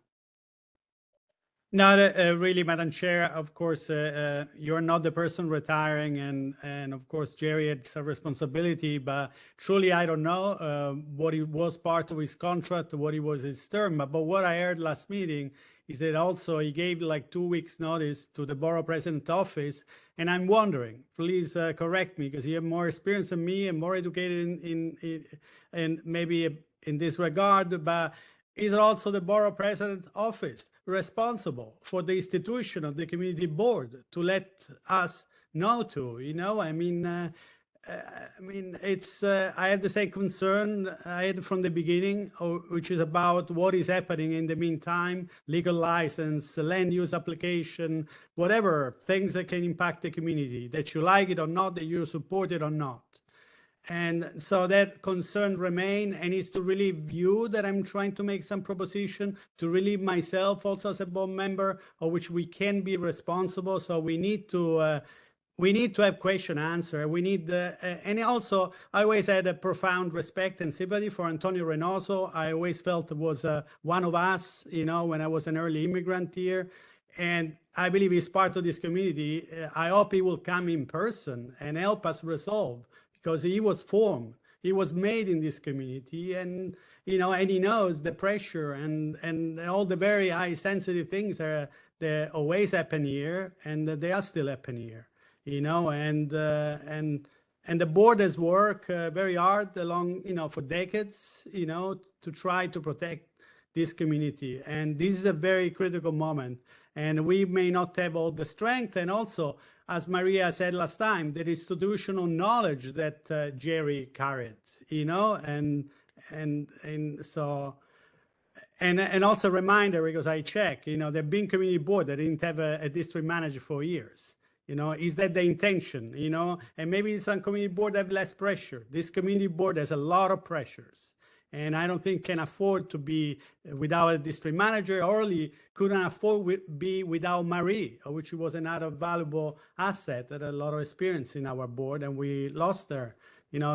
S10: Not really, Madam Chair. Of course, you're not the person retiring, and of course, Jerry had some responsibility, but truly, I don't know what it was part of his contract, what it was his term. But what I heard last meeting is that also he gave 2 weeks notice to the borough president office. And I'm wondering, please correct me, because you have more experience than me and more educated in maybe in this regard, but is also the borough president office responsible for the institution of the community board to let us know to, it's I had the same concern I had from the beginning, which is about what is happening in the meantime, legal license, land use application, whatever things that can impact the community, that you like it or not, that you support it or not. And so that concern remain, and is to relieve you that I'm trying to make some proposition, to relieve myself also as a board member, of which we can be responsible. So we need to have question answer. We need and also I always had a profound respect and sympathy for Antonio Reynoso. I always felt it was one of us, when I was an early immigrant here. And I believe he's part of this community. I hope he will come in person and help us resolve, because he was formed, he was made in this community, and and he knows the pressure and all the very high sensitive things that always happen here, and they are still happening here, and the board has worked very hard along, for decades, to try to protect this community, and this is a very critical moment. And we may not have all the strength, and also, as Maria said last time, the institutional knowledge that Jerry carried, and so, and also a reminder, because I check, there've been community board that didn't have a district manager for years. Is that the intention? And maybe some community board have less pressure. This community board has a lot of pressures, and I don't think can afford to be without a district manager. Orly couldn't afford be without Marie, which was another valuable asset that had a lot of experience in our board, and we lost her.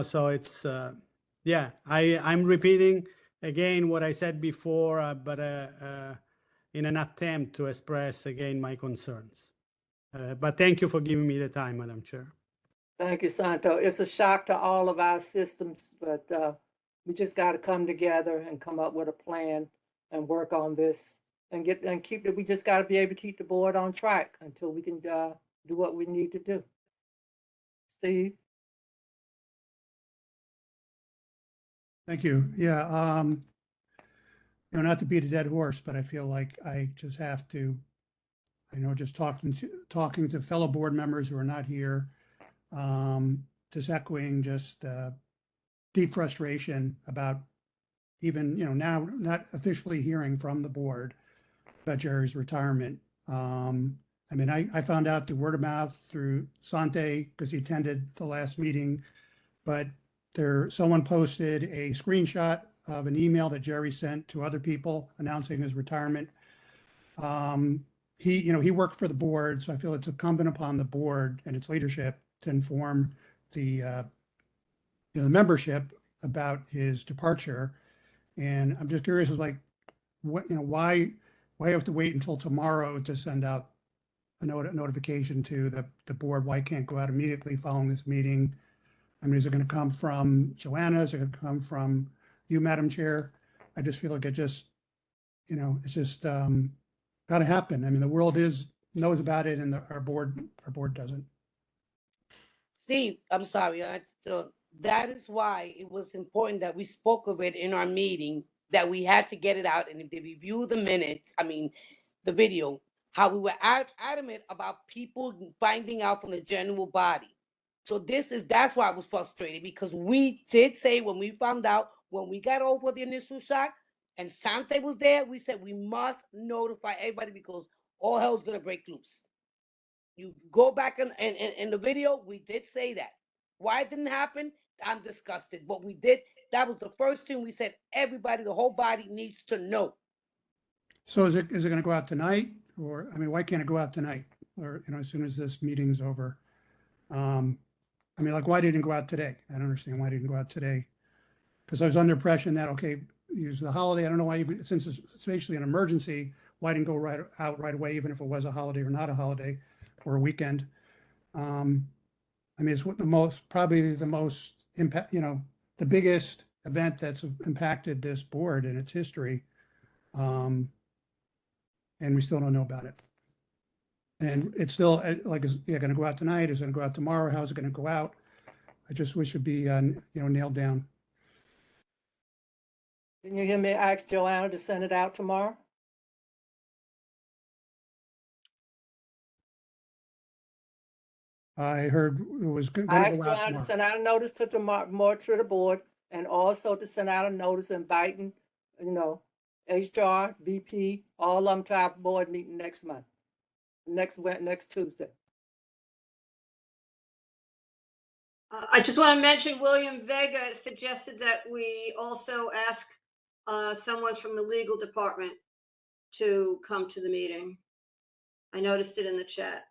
S10: So it's I'm repeating again what I said before, but in an attempt to express again my concerns. But thank you for giving me the time, Madam Chair.
S1: Thank you, Santo. It's a shock to all of our systems, but we just got to come together and come up with a plan and work on this and keep it. We just got to be able to keep the board on track until we can do what we need to do. Steve?
S6: Thank you. Yeah. Not to beat a dead horse, but I feel like I just have to, just talking to fellow board members who are not here, just echoing deep frustration about even, now not officially hearing from the board about Jerry's retirement. I found out the word of mouth through Sante because he attended the last meeting, but someone posted a screenshot of an email that Jerry sent to other people announcing his retirement. He worked for the board, so I feel it's incumbent upon the board and its leadership to inform the membership about his departure. And I'm just curious, like, why have to wait until tomorrow to send out a notification to the board? Why can't go out immediately following this meeting? I mean, is it going to come from Joanna? Is it going to come from you, Madam Chair? I just feel like it's just got to happen. I mean, the world knows about it, and our board doesn't.
S4: Steve, I'm sorry. That is why it was important that we spoke of it in our meeting, that we had to get it out. And if they review the minutes, the video, how we were adamant about people finding out from the general body. So that's why I was frustrated, because we did say when we found out, when we got over the initial shock and Sante was there, we said we must notify everybody because all hell's gonna break loose. You go back in the video, we did say that. Why it didn't happen, I'm disgusted. But we did, that was the first thing we said, everybody, the whole body needs to know.
S6: So is it going to go out tonight? Or, I mean, why can't it go out tonight? Or, as soon as this meeting's over? I mean, like, why didn't it go out today? I don't understand why it didn't go out today. Because I was under impression that, okay, use the holiday. I don't know why, even since it's basically an emergency, why didn't go out right away, even if it was a holiday or not a holiday or a weekend. I mean, it's probably the most impact, the biggest event that's impacted this board in its history. And we still don't know about it. And it's still like, is it going to go out tonight? Is it going to go out tomorrow? How is it going to go out? I just wish it'd be, nailed down.
S1: Didn't you hear me ask Joanna to send it out tomorrow?
S6: I heard it was going
S1: I
S6: to
S1: asked
S6: go out
S1: Joanna to
S6: tomorrow.
S1: send out a notice to the board, and also to send out a notice inviting, HR, VP, all of them to our board meeting next month, next Tuesday.
S3: I just want to mention William Vega suggested that we also ask someone from the legal department to come to the meeting. I noticed it in the chat.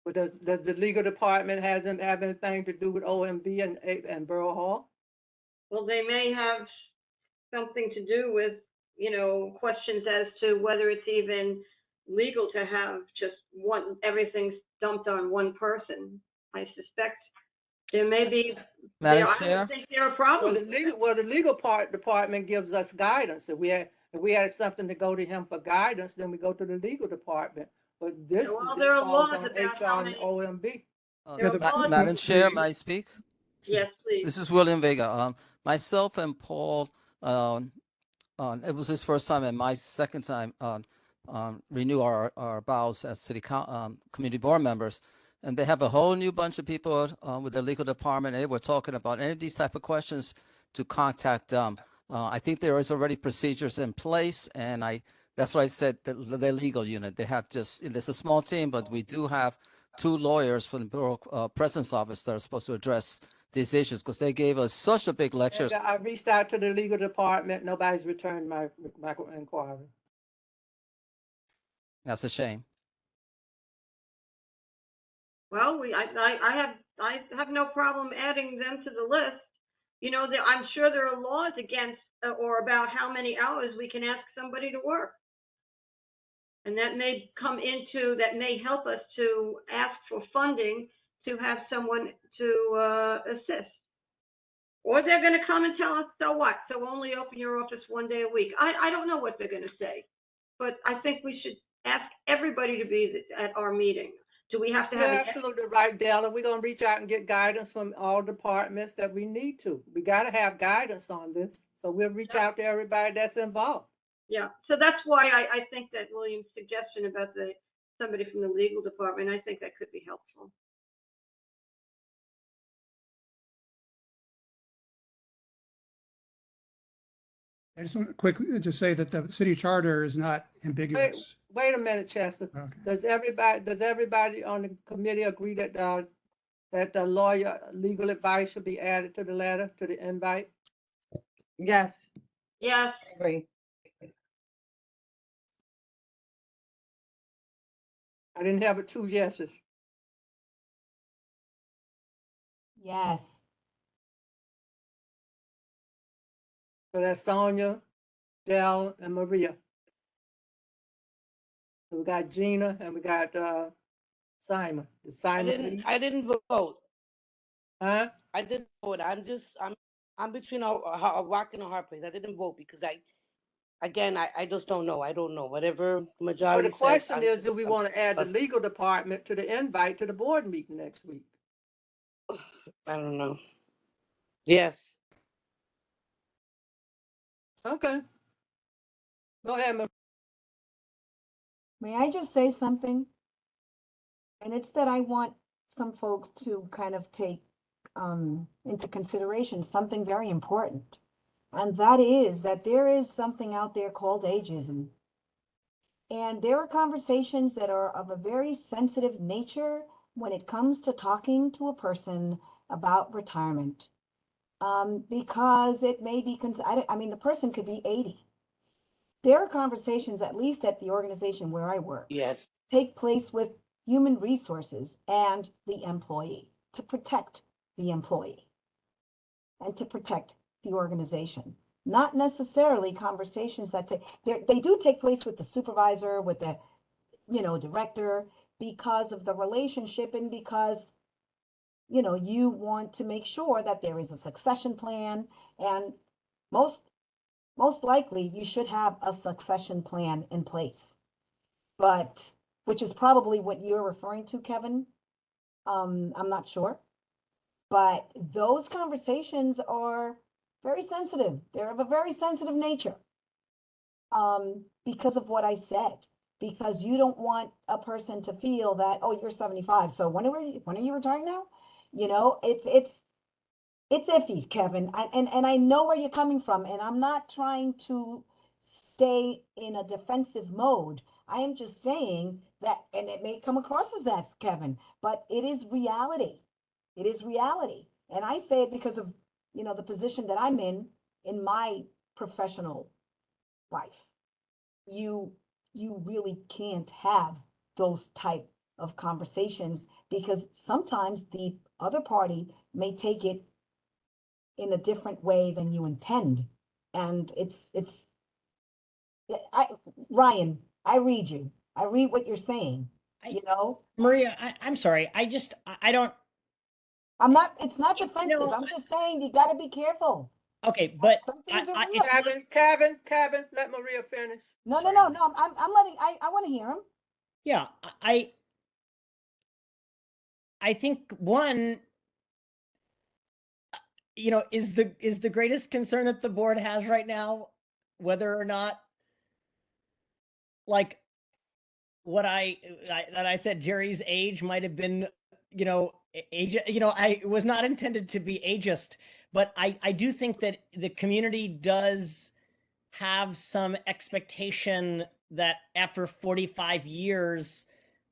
S1: But does the legal department hasn't have anything to do with OMB and Borough Hall?
S3: Well, they may have something to do with, questions as to whether it's even legal to have just everything dumped on one person. I suspect there may be.
S12: Madam
S3: I
S12: Chair?
S3: don't think there are problems.
S1: The legal department gives us guidance. If we had something to go to him for guidance, then we go to the legal department. But this
S3: there are
S1: falls
S3: laws
S1: on
S3: about
S1: HR
S3: how
S1: and
S3: many-
S1: OMB.
S12: Madam Chair, may I speak?
S3: Yes, please.
S12: This is William Vega. Myself and Paul, it was his first time and my second time renew our vows as community board members. And they have a whole new bunch of people with the legal department. And they were talking about any of these type of questions to contact them. I think there is already procedures in place, and that's why I said the legal unit. They have it's a small team, but we do have 2 lawyers from the Borough President's Office that are supposed to address these issues, because they gave us such a big lecture.
S1: I reached out to the legal department. Nobody's returned my inquiry.
S12: That's a shame.
S3: Well, I have no problem adding them to the list. I'm sure there are laws against or about how many hours we can ask somebody to work. And that may help us to ask for funding to have someone to assist. Or they're going to come and tell us, so what? So only open your office one day a week. I don't know what they're going to say, but I think we should ask everybody to be at our meeting. Do we have to have?
S1: You're absolutely right, Della. We're going to reach out and get guidance from all departments that we need to. We got to have guidance on this. So we'll reach out to everybody that's involved.
S3: Yeah, so that's why I think that William's suggestion about somebody from the legal department, I think that could be helpful.
S6: I just want to quickly just say that the city charter is not ambiguous.
S1: wait a minute, Chester.
S6: Okay.
S1: Does everybody on the committee agree that the lawyer legal advice should be added to the letter, to the invite?
S2: Yes,
S3: Yes,
S2: I agree.
S1: I didn't have it 2 yeses.
S5: Yes.
S1: So that's Sonia, Dell, and Maria. So we got Gina and we got Simon. Is Simon leave?
S4: I didn't vote.
S1: Huh?
S4: I didn't vote. I'm between a rock and a hard place. I didn't vote because I just don't know. I don't know. Whatever the
S1: So
S4: majority
S1: the
S4: says.
S1: question is, do we want to add the
S4: us-
S1: legal department to the invite to the board meeting next week?
S4: I don't know. Yes.
S1: Okay. Go ahead, Maria.
S5: May I just say something? And it's that I want some folks to kind of take into consideration something very important. And that is that there is something out there called ageism. And there are conversations that are of a very sensitive nature when it comes to talking to a person about retirement. Because it may be, I mean, the person could be 80. There are conversations, at least at the organization where I work,
S4: Yes.
S5: take place with human resources and the employee to protect the employee and to protect the organization. Not necessarily conversations that they do take place with the supervisor, with the director, because of the relationship and because you want to make sure that there is a succession plan, and most likely you should have a succession plan in place. But which is probably what you're referring to, Kevin. I'm not sure. But those conversations are very sensitive. They're of a very sensitive nature. Because of what I said. Because you don't want a person to feel that, oh, you're 75, so when are you retiring now? It's iffy, Kevin. And I know where you're coming from, and I'm not trying to stay in a defensive mode. I am just saying that, and it may come across as that, Kevin, but it is reality. It is reality. And I say it because of, the position that I'm in my professional life. You really can't have those type of conversations because sometimes the other party may take it in a different way than you intend. And Ryan, I read you. I read what you're saying,
S11: Maria, I'm sorry. I don't.
S5: It's not defensive. I'm just saying you got to be careful.
S11: Okay, but
S5: Some things are
S11: it's
S5: real.
S1: Kevin, let Maria finish.
S5: No. I'm letting, I want to hear him.
S11: Yeah, I think one, is the greatest concern that the board has right now, whether or not, like, what I said, Jerry's age might have been, age, I was not intended to be ageist, but I do think that the community does have some expectation that after 45 years,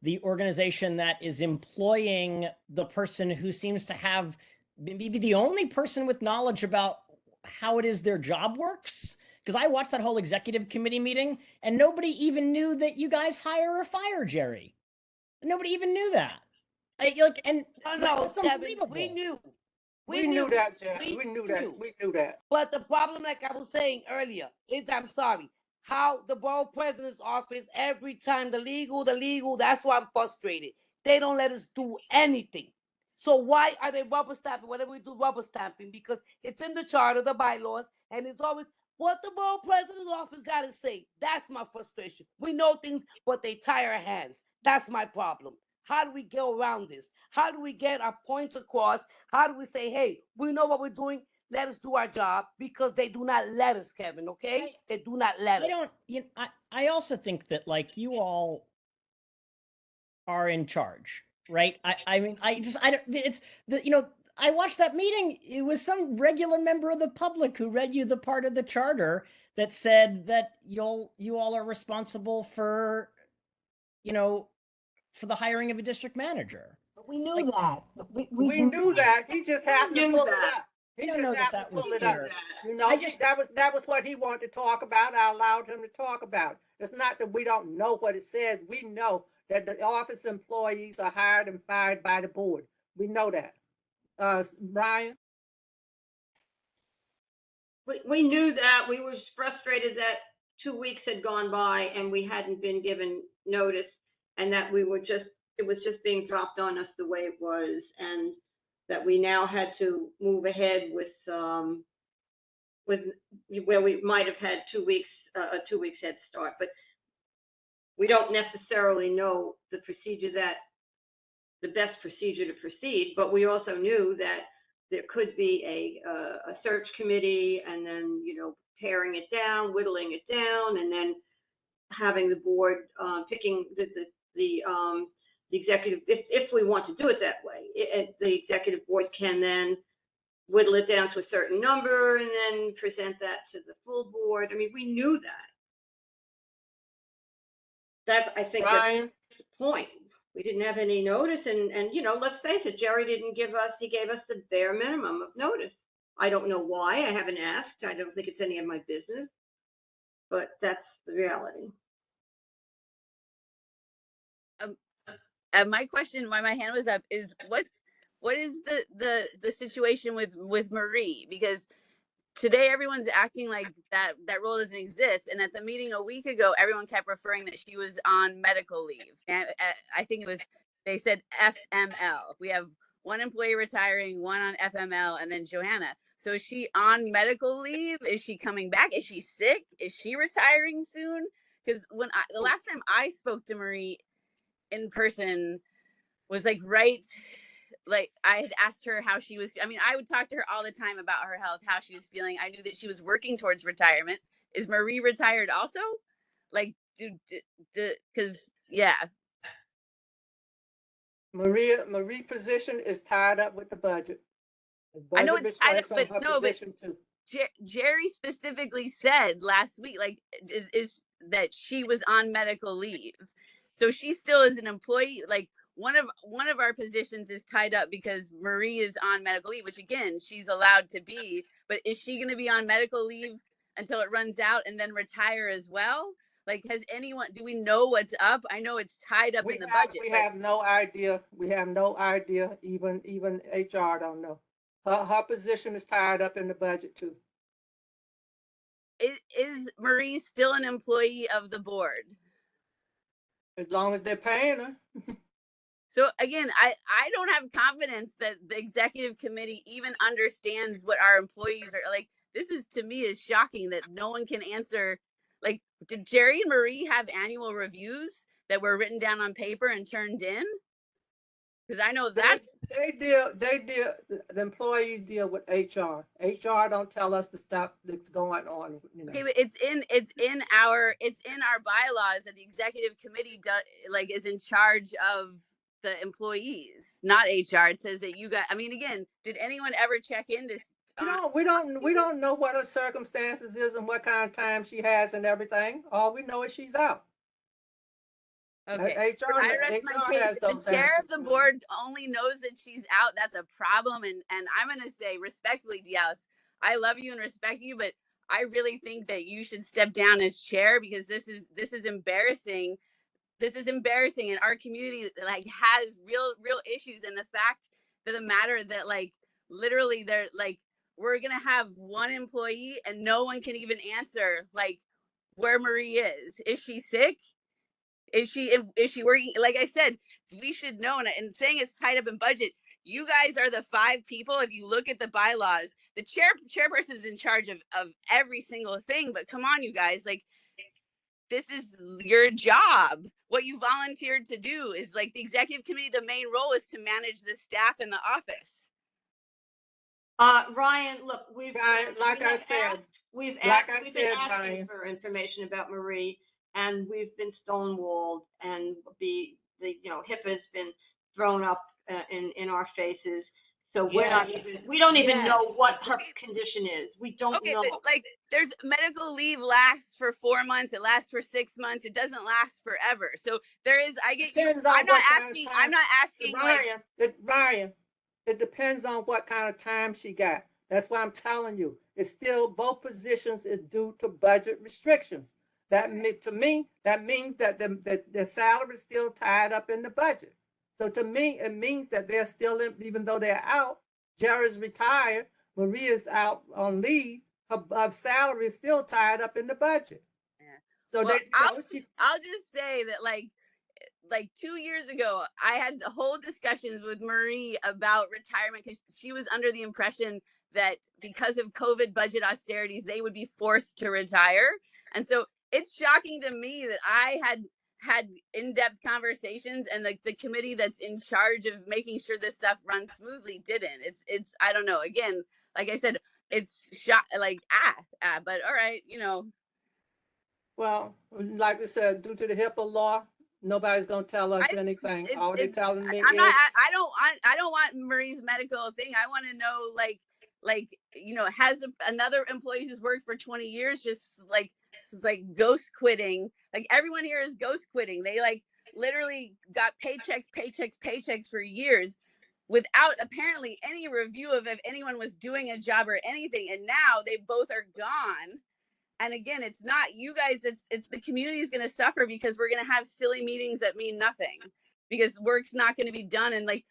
S11: the organization that is employing the person who seems to have maybe the only person with knowledge about how it is their job works. Because I watched that whole executive committee meeting and nobody even knew that you guys hire or fire Jerry. Nobody even knew that. And
S4: No,
S11: that's
S4: Kevin,
S11: unbelievable.
S4: we knew.
S1: We knew that, Jack. We knew that. We knew that.
S4: But the problem, like I was saying earlier, is I'm sorry, how the borough president's office, every time the legal, that's why I'm frustrated. They don't let us do anything. So why are they rubber stamping? Whatever we do, rubber stamping, because it's in the charter, the bylaws, and it's always what the borough president's office got to say. That's my frustration. We know things, but they tie our hands. That's my problem. How do we go around this? How do we get our points across? How do we say, hey, we know what we're doing. Let us do our job, because they do not let us, Kevin, okay? They do not let us.
S11: I also think that, like, you all are in charge, right? I mean, it's the, I watched that meeting. It was some regular member of the public who read you the part of the charter that said that you all are responsible for you know, for the hiring of a district manager.
S5: But we knew
S11: Like,
S5: that.
S1: We knew that. He just happened to
S3: knew
S1: pull it
S3: that.
S1: up. He
S11: I don't
S1: just
S11: know that
S1: happened
S11: that
S1: to
S11: was
S1: pull it
S3: knew
S1: up.
S11: here.
S3: that.
S1: You know,
S11: I just,
S1: that was what he wanted to talk about. I allowed him to talk about it. It's not that we don't know what it says. We know that the office employees are hired and fired by the board. We know that. Brian?
S3: We knew that. We were frustrated that 2 weeks had gone by and we hadn't been given notice, and that it was just being dropped on us the way it was, and that we now had to move ahead with where we might have had 2 weeks, a 2 weeks head start, but we don't necessarily know the best procedure to proceed, but we also knew that there could be a search committee, and then, you know, paring it down, whittling it down, and then having the board picking the executive, if we want to do it that way, the executive board can then whittle it down to a certain number and then present that to the full board. I mean, we knew that. I think that's
S1: Brian?
S3: the point. We didn't have any notice, and you know, let's face it, Jerry he gave us the bare minimum of notice. I don't know why. I haven't asked. I don't think it's any of my business, but that's the reality.
S9: My question, why my hand was up, is what is the situation with Marie? Because today everyone's acting like that role doesn't exist, and at the meeting a week ago, everyone kept referring that she was on medical leave. And I think they said FML. We have one employee retiring, one on FML, and then Johanna. So is she on medical leave? Is she coming back? Is she sick? Is she retiring soon? Because the last time I spoke to Marie in person was like I had asked her how she was. I mean, I would talk to her all the time about her health, how she was feeling. I knew that she was working towards retirement. Is Marie retired also? Like, because yeah.
S1: Marie position is tied up with the budget. The
S9: I know
S1: budget
S9: it's tied up,
S1: restraints on
S9: but
S1: her
S9: no, but
S1: position too.
S9: Jerry specifically said last week, like, is that she was on medical leave, so she still is an employee. Like, one of our positions is tied up because Marie is on medical leave, which again, she's allowed to be, but is she going to be on medical leave until it runs out and then retire as well? Like, do we know what's up? I know it's tied up in the budget,
S1: We
S9: but
S1: have no idea. We have no idea. Even HR don't know. Her position is tied up in the budget too.
S9: is Marie still an employee of the board?
S1: As long as they're paying her.
S9: So again, I don't have confidence that the executive committee even understands what our employees are like. This is, to me, is shocking that no one can answer. Like, did Jerry and Marie have annual reviews that were written down on paper and turned in? Because I know that's
S1: The employees deal with HR. HR don't tell us the stuff that's going on, you know.
S9: okay, but it's in our bylaws that the executive committee is in charge of the employees, not HR. It says that you got. I mean, again, did anyone ever check into?
S1: We don't know what her circumstances is and what kind of time she has and everything. All we know is she's out.
S9: Okay.
S1: I
S9: rest my case. The chair of the board only knows that she's out. That's a problem. And I'm going to say respectfully, Diaz, I love you and respect you, but I really think that you should step down as chair, because this is embarrassing. This is embarrassing. And our community has real issues. And the fact of the matter that literally they're we're going to have one employee and no one can even answer where Marie is. Is she sick? Is she working? Like I said, we should know. And saying it's tied up in budget, you guys are the 5 people. If you look at the bylaws, the chairperson is in charge of every single thing. But come on, you guys, this is your job. What you volunteered to do is the executive committee. The main role is to manage the staff in the office.
S3: Ryan, look, we've asked for information about Marie, and we've been stonewalled, and the HIPAA's been thrown up in our faces. So we're not even, we don't even know
S1: Yes.
S3: what her condition is. We don't
S9: Okay,
S3: know.
S9: but like there's medical leave lasts for 4 months, it lasts for 6 months, it doesn't last forever. So there is, I get you.
S1: Depends on
S9: I'm not
S1: what kind of
S9: asking,
S1: time.
S9: I'm not asking like,
S1: Ryan, it depends on what kind of time she got. That's why I'm telling you. It's still both positions is due to budget restrictions. To me, that means that the salary is still tied up in the budget. So to me, it means that they're still in, even though they're out. Jerry's retired, Maria's out on leave. Her salary is still tied up in the budget.
S9: yeah.
S1: So
S9: Well,
S1: they,
S9: I'll just say that like 2 years ago, I had whole discussions with Marie about retirement because she was under the impression that because of COVID budget austerities, they would be forced to retire. And so it's shocking to me that I had in-depth conversations and the committee that's in charge of making sure this stuff runs smoothly didn't. It's I don't know. Again, like I said, it's but all right,
S1: well, like I said, due to the HIPAA law, nobody's gonna tell us anything. All they're telling me
S9: I'm not.
S1: is,
S9: I don't want Marie's medical thing. I want to know, has another employee who's worked for 20 years just like ghost quitting? Like everyone here is ghost quitting. They like literally got paychecks for years without apparently any review of if anyone was doing a job or anything. And now they both are gone. And again, it's not you guys, it's the community is going to suffer because we're going to have silly meetings that mean nothing because work's not going to be done. And like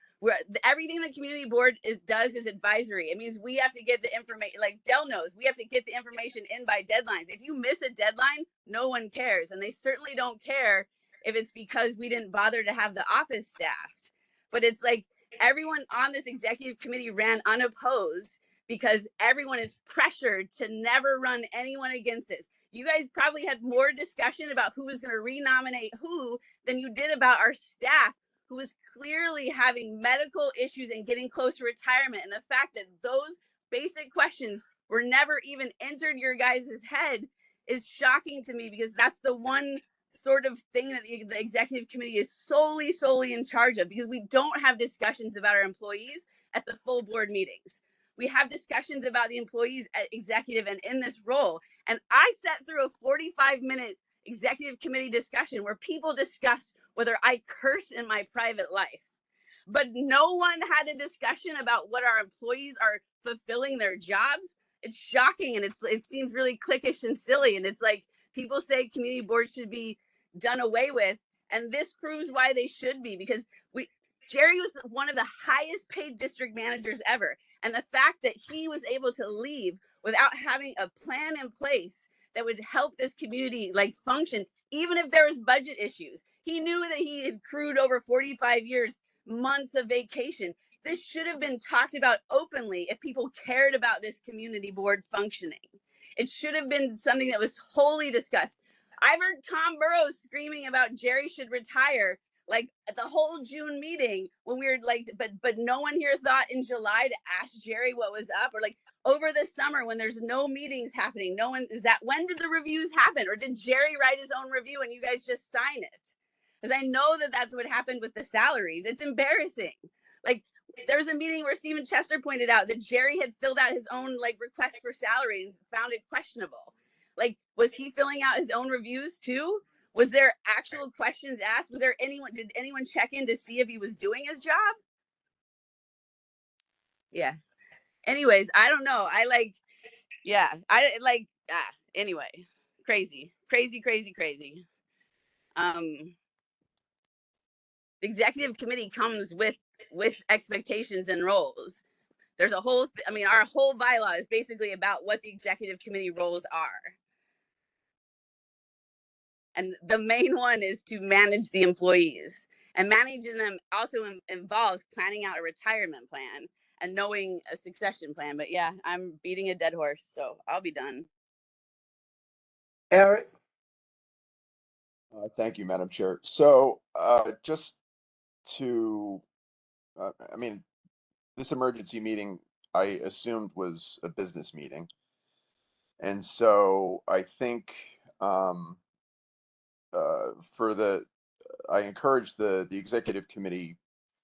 S9: everything the community board does is advisory. It means we have to get the information, like Dell knows, we have to get the information in by deadlines. If you miss a deadline, no one cares. And they certainly don't care if it's because we didn't bother to have the office staffed. But it's like everyone on this executive committee ran unopposed because everyone is pressured to never run anyone against this. You guys probably had more discussion about who was going to renominate who than you did about our staff, who was clearly having medical issues and getting close to retirement. And the fact that those basic questions were never even entered your guys' head is shocking to me because that's the one sort of thing that the executive committee is solely in charge of, because we don't have discussions about our employees at the full board meetings. We have discussions about the employees at executive and in this role. And I sat through a 45-minute executive committee discussion where people discussed whether I curse in my private life. But no one had a discussion about what our employees are fulfilling their jobs. It's shocking and it seems really cliquish and silly. And it's like people say community boards should be done away with. And this proves why they should be, because Jerry was one of the highest paid district managers ever. And the fact that he was able to leave without having a plan in place that would help this community like function, even if there was budget issues. He knew that he had accrued over 45 years, months of vacation. This should have been talked about openly if people cared about this community board functioning. It should have been something that was wholly discussed. I've heard Tom Burrows screaming about Jerry should retire like at the whole June meeting when we were like, but no one here thought in July to ask Jerry what was up, or like over the summer when there's no meetings happening. No one is that. When did the reviews happen, or did Jerry write his own review and you guys just sign it? Because I know that that's what happened with the salaries. It's embarrassing. Like there was a meeting where Stephen Chester pointed out that Jerry had filled out his own like request for salary and found it questionable. Like, was he filling out his own reviews too? Was there actual questions asked? Did anyone check in to see if he was doing his job? Yeah. Anyways, I don't know. Anyway, crazy. The executive committee comes with expectations and roles. There's a whole, our whole bylaw is basically about what the executive committee roles are. And the main one is to manage the employees, and managing them also involves planning out a retirement plan and knowing a succession plan. But yeah, I'm beating a dead horse, so I'll be done.
S1: Eric?
S7: Thank you, Madam Chair. So just to, this emergency meeting, I assumed was a business meeting. And so I think I encourage the executive committee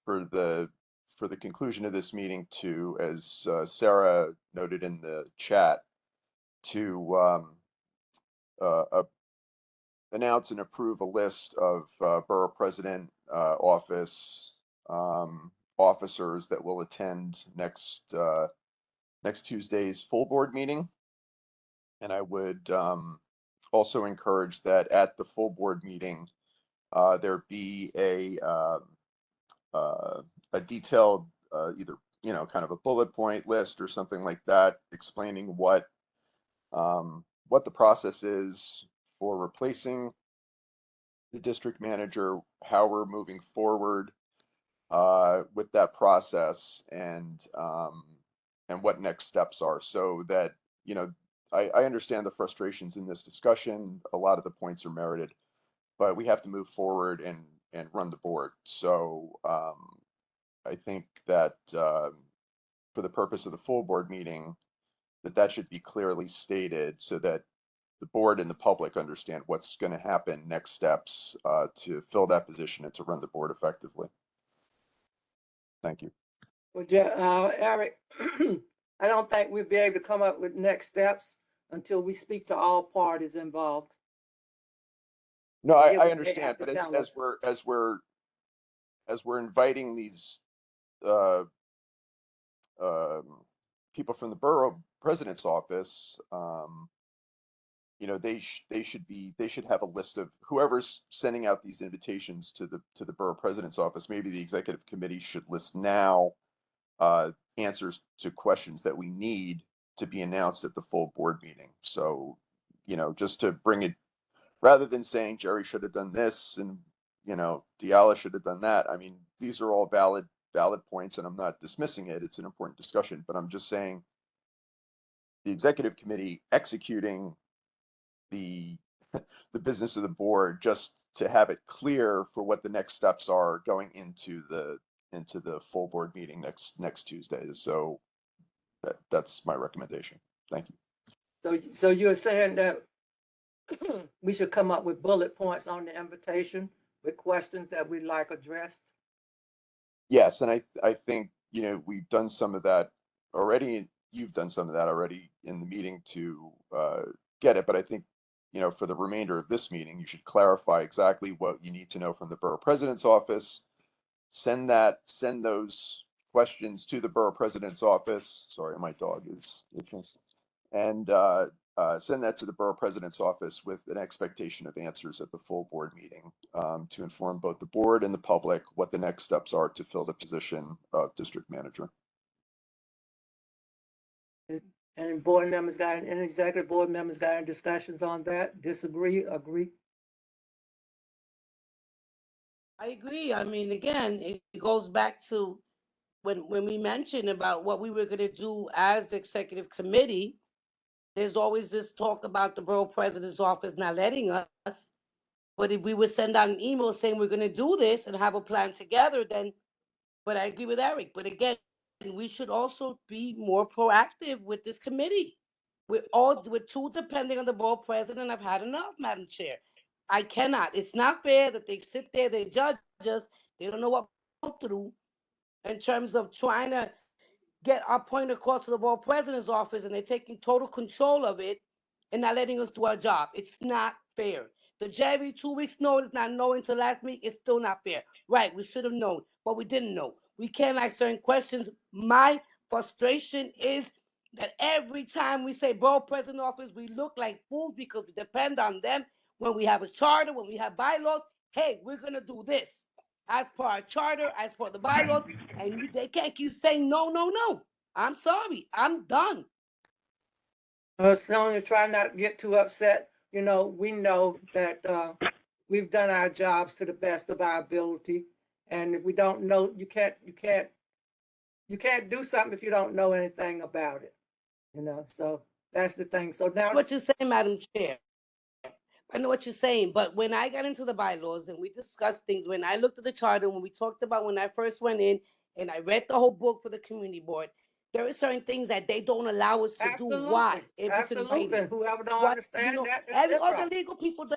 S7: for the for the conclusion of this meeting to, as Sarah noted in the chat, to announce and approve a list of borough president office officers that will attend next Tuesday's full board meeting. And I would also encourage that at the full board meeting, there be a detailed either, kind of a bullet point list or something like that, explaining what the process is for replacing the district manager, how we're moving forward with that process, and what next steps are, so that, I understand the frustrations in this discussion. A lot of the points are merited, but we have to move forward and run the board. So I think that for the purpose of the full board meeting, that should be clearly stated so that the board and the public understand what's going to happen, next steps to fill that position and to run the board effectively. Thank you.
S1: Well, Eric, I don't think we'll be able to come up with next steps until we speak to all parties involved.
S7: No,
S1: Yeah,
S7: I
S1: they
S7: understand,
S1: have to
S7: but
S1: tell
S7: as
S1: us.
S7: we're inviting these people from the borough president's office, they should have a list of whoever's sending out these invitations to the borough president's office. Maybe the executive committee should list now answers to questions that we need to be announced at the full board meeting. So, just to bring it, rather than saying Jerry should have done this and, Diala should have done that. I mean, these are all valid points, and I'm not dismissing it. It's an important discussion, but I'm just saying the executive committee executing the business of the board, just to have it clear for what the next steps are going into the full board meeting next Tuesday. So that's my recommendation. Thank you.
S1: So you're saying that we should come up with bullet points on the invitation with questions that we'd like addressed?
S7: Yes, and I think, we've done some of that already. You've done some of that already in the meeting to get it, but I think, for the remainder of this meeting, you should clarify exactly what you need to know from the borough president's office. Send those questions to the borough president's office. Sorry, my dog is itching. And send that to the borough president's office with an expectation of answers at the full board meeting to inform both the board and the public what the next steps are to fill the position of district manager.
S1: And board members got, any executive board members got any discussions on that? Disagree, agree?
S4: I agree. I mean, again, it goes back to when we mentioned about what we were going to do as the executive committee. There's always this talk about the borough president's office not letting us. But if we would send out an email saying we're going to do this and have a plan together, then, but I agree with Eric. But again, we should also be more proactive with this committee. We're too depending on the borough president. I've had enough, Madam Chair. I cannot. It's not fair that they sit there, they judge us, they don't know what to go through in terms of trying to get our point across to the borough president's office, and they're taking total control of it and not letting us do our job. It's not fair. The Jerry 2 weeks notice, not knowing till last week, is still not fair. Right, we should have known, but we didn't know. We can't ask certain questions. My frustration is that every time we say borough president office, we look like fools because we depend on them when we have a charter, when we have bylaws. Hey, we're going to do this as per our charter, as per the bylaws, and they can't keep saying no, no, no. I'm sorry. I'm done.
S1: Sonia, try not to get too upset. We know that we've done our jobs to the best of our ability, and if we don't know, you can't do something if you don't know anything about it. So that's the thing. So now,
S4: what you're saying, Madam Chair, I know what you're saying, but when I got into the bylaws and we discussed things, when I looked at the charter, when we talked about when I first went in and I read the whole book for the community board, there are certain things that they don't allow us to
S1: absolutely,
S4: do. Why?
S1: Absolutely. Whoever don't
S4: What,
S1: understand that,
S4: every
S1: their
S4: other
S1: problem.
S4: legal people, the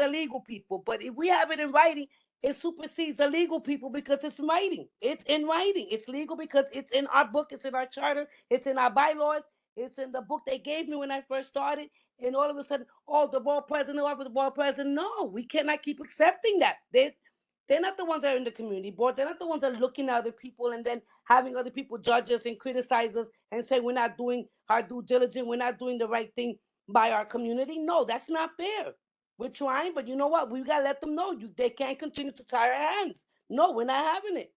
S4: legal people. But if we have it in writing, it supersedes the legal people because it's writing. It's in writing. It's legal because it's in our book, it's in our charter, it's in our bylaws, it's in the book they gave me when I first started. And all of a sudden, oh, the borough president offered the borough president. No, we cannot keep accepting that. They're not the ones that are in the community board. They're not the ones that are looking at other people and then having other people judge us and criticize us and say we're not doing our due diligence, we're not doing the right thing by our community. No, that's not fair. We're trying, but you know what? We gotta let them know they can't continue to tie our hands. No, we're not having it.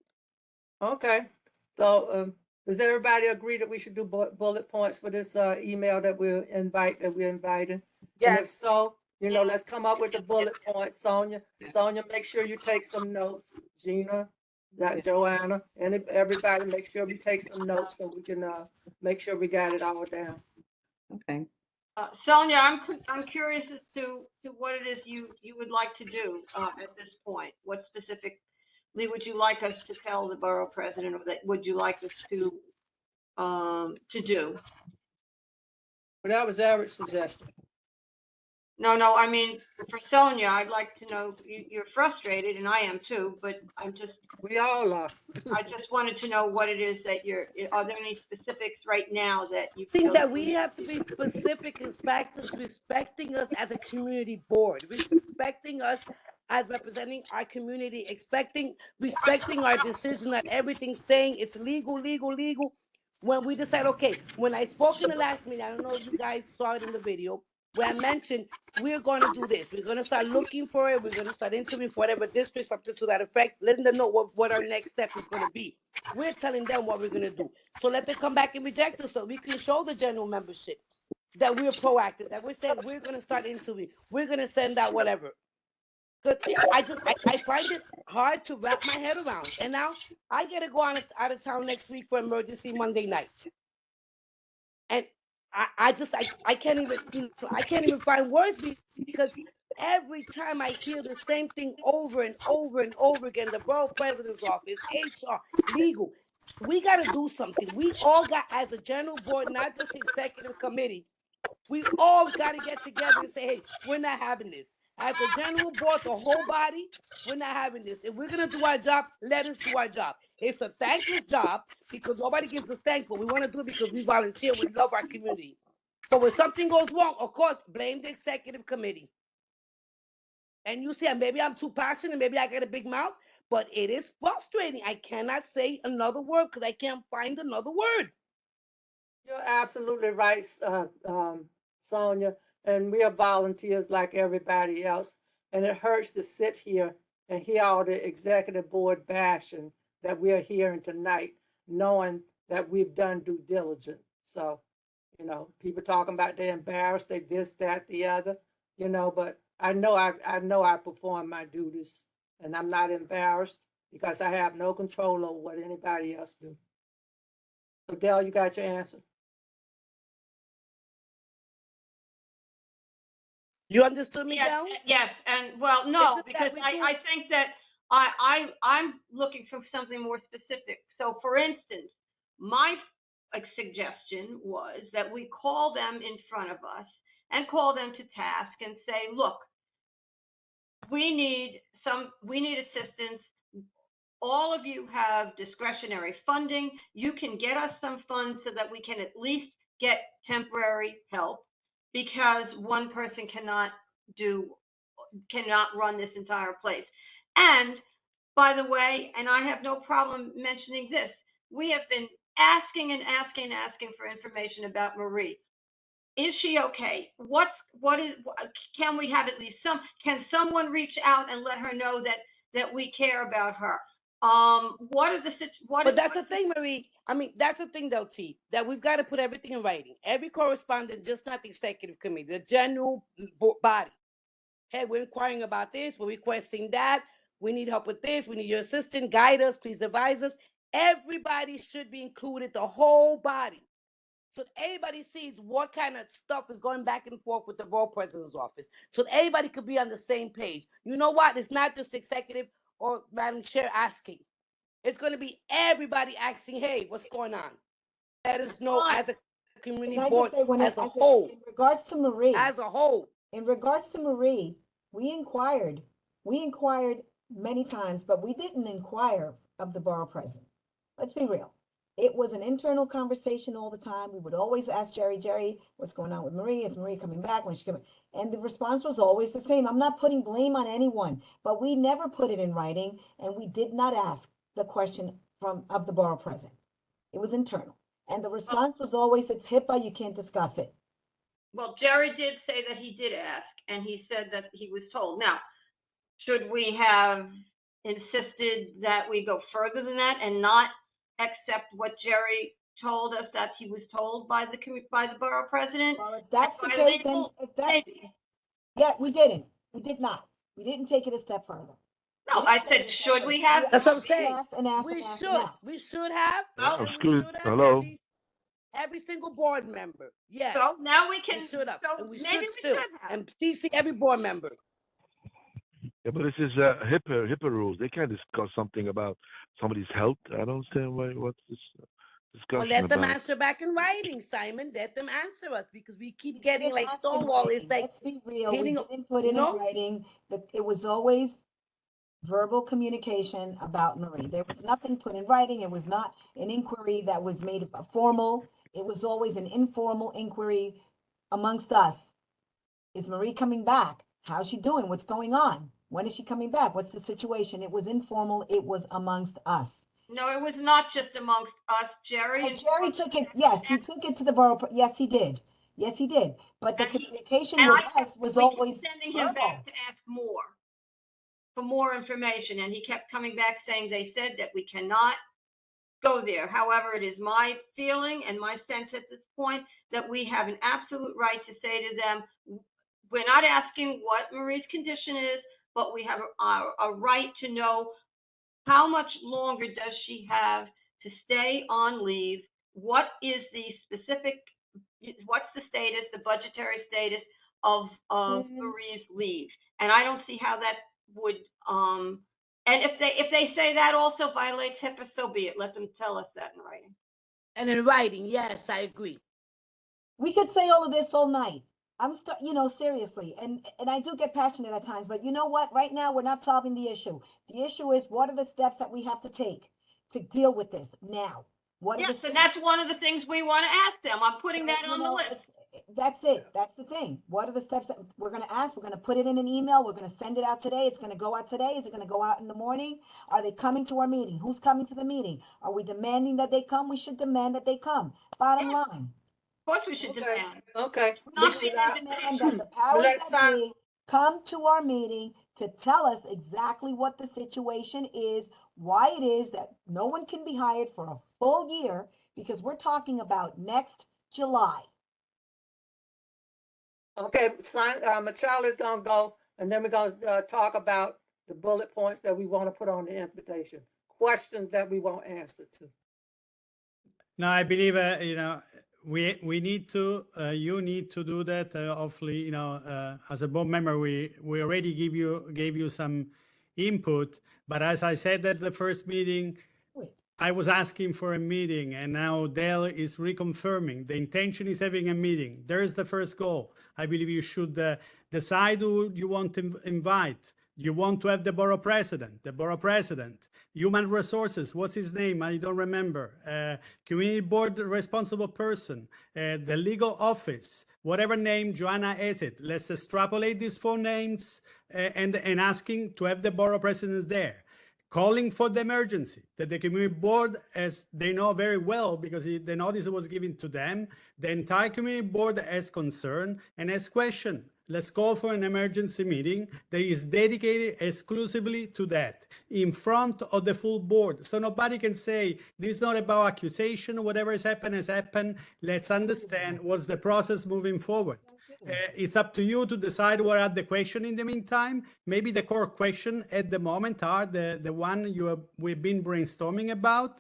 S1: Okay, so, does everybody agree that we should do bullet points for this, email that we're inviting? And if so, you know, let's come up with the bullet points. Sonia, make sure you take some notes. Gina, Joanna, and everybody, make sure we take some notes so we can, make sure we got it all down.
S2: Okay.
S3: Sonia, I'm curious as to what it is you would like to do at this point. What specifically would you like us to tell the borough president, or that would you like us to do?
S1: But that was Eric's suggestion.
S3: No, I mean, for Sonia, I'd like to know, you're frustrated, and I am too, but
S1: we all are.
S3: I just wanted to know what it is that are there any specifics right now that you
S4: think
S3: feel
S4: that we have to be specific is back to respecting us as a community board, respecting us as representing our community, respecting our decision that everything's saying it's legal. When we decide, okay, when I spoke in the last meeting, I don't know if you guys saw it in the video, where I mentioned we're going to do this. We're going to start looking for it. We're going to start interviewing for whatever district, something to that effect, letting them know what our next step is going to be. We're telling them what we're going to do. So let them come back and reject us so we can show the general membership that we're proactive, that we're saying we're going to start interviewing. We're going to send out whatever. Because I find it hard to wrap my head around. And now I got to go out of town next week for emergency Monday night. And I can't even find words because every time I hear the same thing over and over and over again, the borough president's office, HR, legal, we got to do something. We all got, as a general board, not just the executive committee, we all got to get together and say, hey, we're not having this. As a general board, the whole body, we're not having this. If we're going to do our job, let us do our job. It's a thankless job because nobody gives us thanks, but we want to do it because we volunteer. We love our community. But when something goes wrong, of course, blame the executive committee. And you say, maybe I'm too passionate, maybe I got a big mouth, but it is frustrating. I cannot say another word because I can't find another word.
S1: You're absolutely right, Sonia. And we are volunteers like everybody else. And it hurts to sit here and hear all the executive board bashing that we are hearing tonight, knowing that we've done due diligence. So, you know, people talking about they're embarrassed, they this, that, the other, you know, but I know I perform my duties, and I'm not embarrassed because I have no control over what anybody else do. So Dale, you got your answer?
S4: You understood me,
S3: yes,
S4: Dale?
S3: Yes, and well, no, because I think that I'm looking for something more specific. So for instance, my suggestion was that we call them in front of us and call them to task and say, look, we need assistance. All of you have discretionary funding. You can get us some funds so that we can at least get temporary help, because one person cannot run this entire place. And by the way, and I have no problem mentioning this, we have been asking for information about Marie. Is she okay? Can we have at least can someone reach out and let her know that we care about her?
S4: But that's the thing, Marie. I mean, that's the thing, though, T, that we've got to put everything in writing. Every correspondent, just not the executive committee, the general body. Hey, we're inquiring about this. We're requesting that. We need help with this. We need your assistance. Guide us. Please advise us. Everybody should be included, the whole body. So everybody sees what kind of stuff is going back and forth with the borough president's office. So everybody could be on the same page. You know what? It's not just executive or Madam Chair asking. It's going to be everybody asking, hey, what's going on? Let us know as a community board, as a whole.
S5: In regards to Marie.
S4: As a whole.
S5: In regards to Marie, we inquired many times, but we didn't inquire of the borough president. Let's be real. It was an internal conversation all the time. We would always ask Jerry, what's going on with Marie? Is Marie coming back? When she coming? And the response was always the same. I'm not putting blame on anyone, but we never put it in writing, and we did not ask the question of the borough president. It was internal. And the response was always, it's HIPAA, you can't discuss it.
S3: Well, Jerry did say that he did ask, and he said that he was told. Now, should we have insisted that we go further than that and not accept what Jerry told us that he was told by the borough president?
S5: Well, if that's the case, then yeah, we didn't. We did not. We didn't take it a step further.
S3: No, I said, should we have?
S4: That's what I'm saying.
S3: We
S4: should have.
S3: Well,
S4: and we
S8: excuse-
S4: should have
S8: hello?
S4: received every single board member. Yes.
S3: So now we can.
S4: We should have.
S3: So
S4: And we
S3: maybe
S4: should
S3: we
S4: still.
S3: should have.
S4: And CC every board member.
S8: Yeah, but this is HIPAA rules. They can't discuss something about somebody's health. I don't understand what's this
S4: Well,
S8: discussion
S4: let them
S8: about.
S4: answer back in writing, Simon. Let them answer us because we keep getting
S5: didn't
S4: like
S5: ask in
S4: Stonewall. It's
S5: writing.
S4: like
S5: Let's be real.
S4: hitting-
S5: We didn't put it
S4: no?
S5: in writing. It was always verbal communication about Marie. There was nothing put in writing. It was not an inquiry that was made formal. It was always an informal inquiry amongst us. Is Marie coming back? How's she doing? What's going on? When is she coming back? What's the situation? It was informal. It was amongst us.
S3: No, it was not just amongst us, Jerry.
S5: And Jerry took it, yes, he took it to the borough. Yes, he did. Yes, he did. But the
S3: And he-
S5: communication
S3: And
S5: with
S3: I
S5: us
S3: kept
S5: was
S3: we kept
S5: always
S3: sending him
S5: verbal.
S3: back to ask for more information, and he kept coming back saying they said that we cannot go there. However, it is my feeling and my sense at this point that we have an absolute right to say to them, we're not asking what Marie's condition is, but we have a right to know how much longer does she have to stay on leave? What is the specific, what's the status, the budgetary status of Marie's leave? And I don't see how that would, and if they say that also violates HIPAA, so be it. Let them tell us that in writing.
S4: And in writing, yes, I agree.
S5: We could say all of this all night. Seriously, and I do get passionate at times, but you know what? Right now, we're not solving the issue. The issue is, what are the steps that we have to take to deal with this now? What are
S3: Yes,
S5: the
S3: and that's one of the things we want to ask them. I'm putting that on the list.
S5: That's it. That's the thing. What are the steps that we're going to ask? We're going to put it in an email. We're going to send it out today. It's going to go out today. Is it going to go out in the morning? Are they coming to our meeting? Who's coming to the meeting? Are we demanding that they come? We should demand that they come. Bottom line.
S3: Of course, we should
S1: Okay,
S3: demand.
S1: okay.
S5: We
S1: We
S5: should
S1: should,
S5: demand that the powers
S1: let's
S5: that
S1: sign-
S5: be come to our meeting to tell us exactly what the situation is, why it is that no one can be hired for a full year, because we're talking about next July.
S1: Okay, Michelle is gonna go, and then we're gonna talk about the bullet points that we want to put on the invitation, questions that we want answer to.
S10: No, I believe, we need to, you need to do that. Hopefully, as a board member, we already gave you some input. But as I said at the first meeting, I was asking for a meeting, and now Dale is reconfirming. The intention is having a meeting. There's the first goal. I believe you should decide who you want to invite. You want to have the borough president, human resources, what's his name? I don't remember. Community board responsible person, the legal office, whatever name Joanna has it. Let's extrapolate these 4 names and asking to have the borough presidents there. Calling for the emergency that the community board, as they know very well, because the notice was given to them, the entire community board has concern and has question. Let's call for an emergency meeting that is dedicated exclusively to that in front of the full board. So nobody can say this is not about accusation. Whatever has happened. Let's understand what's the process moving forward. It's up to you to decide what are the questions in the meantime. Maybe the core question at the moment are the one we've been brainstorming about,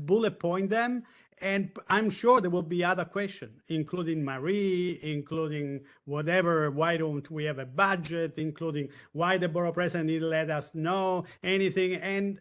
S10: bullet point them. And I'm sure there will be other questions, including Marie, including whatever, why don't we have a budget, including why the borough president didn't let us know anything. And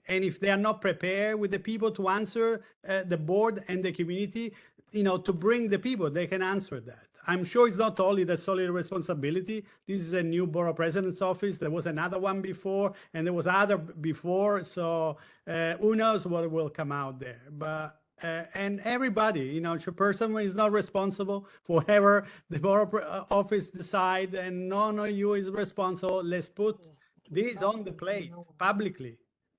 S10: if they are not prepared with the people to answer the board and the community, to bring the people, they can answer that. I'm sure it's not only the solely responsibility. This is a new borough president's office. There was another one before, and there was other before. So who knows what will come out there? But and everybody, you know, the person is not responsible for whatever the borough office decide, and none of you is responsible. Let's put this on the plate publicly.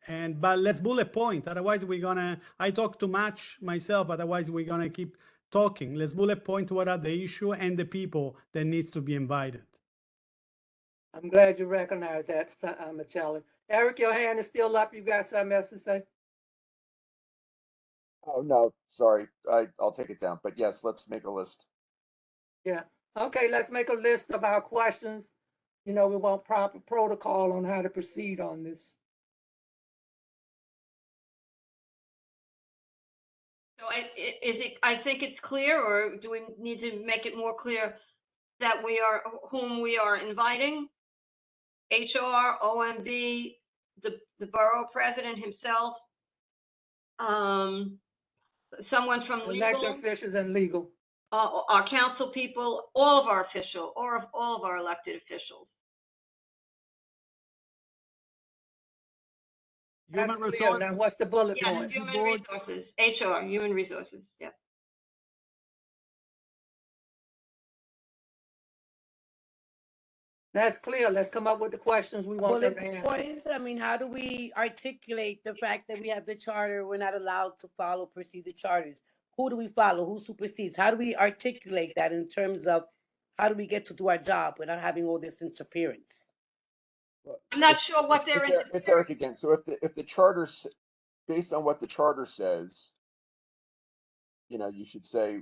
S10: But let's bullet point. Otherwise, we're gonna. I talk too much myself. Otherwise, we're gonna keep talking. Let's bullet point what are the issue and the people that needs to be invited.
S1: I'm glad you recognize that, Michelli. Eric, your hand is still up. You got something else to say?
S7: Oh, no, sorry. I'll take it down. But yes, let's make a list.
S1: Yeah. Okay, let's make a list of our questions. You know, we want proper protocol on how to proceed on this.
S3: So I think it's clear, or do we need to make it more clear that whom we are inviting? HR, OMB, the borough president himself, someone from
S1: Elected
S3: legal,
S1: officials and legal.
S3: our council people, all of our all of our elected officials.
S1: That's
S10: Human
S1: clear. Now,
S10: resource.
S1: what's the bullet
S3: Yes,
S1: point?
S3: human
S10: Board.
S3: resources, HR, human resources, yeah.
S1: That's clear. Let's come up with the questions we want them
S4: Bullet
S1: to answer.
S4: points, I mean, how do we articulate the fact that we have the charter, we're not allowed to follow procedure charters? Who do we follow? Who supersedes? How do we articulate that in terms of how do we get to do our job without having all this interference?
S3: I'm not sure what they're
S7: It's Eric again. So if the charter, based on what the charter says, you know, you should say,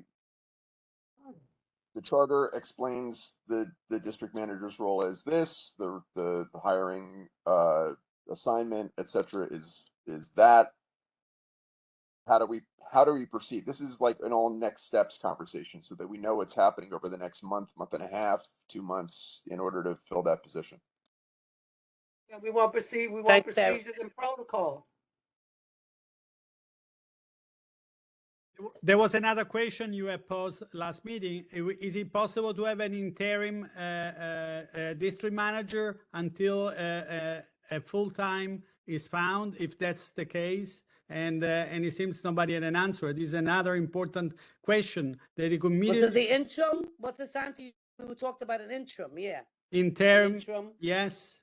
S7: the charter explains the district manager's role as this, the hiring assignment, etc. is that. How do we proceed? This is like an all next steps conversation so that we know what's happening over the next month and a half, 2 months in order to fill that position.
S1: Yeah, we want procedures and protocol.
S10: There was another question you had posed last meeting. Is it possible to have an interim district manager until a full-time is found? If that's the case, and it seems nobody had an answer. This is another important question that you could
S4: Was it
S10: immediately.
S4: the interim? What's the Santi? We talked about an interim, yeah.
S10: Interim,
S4: Interim.
S10: yes.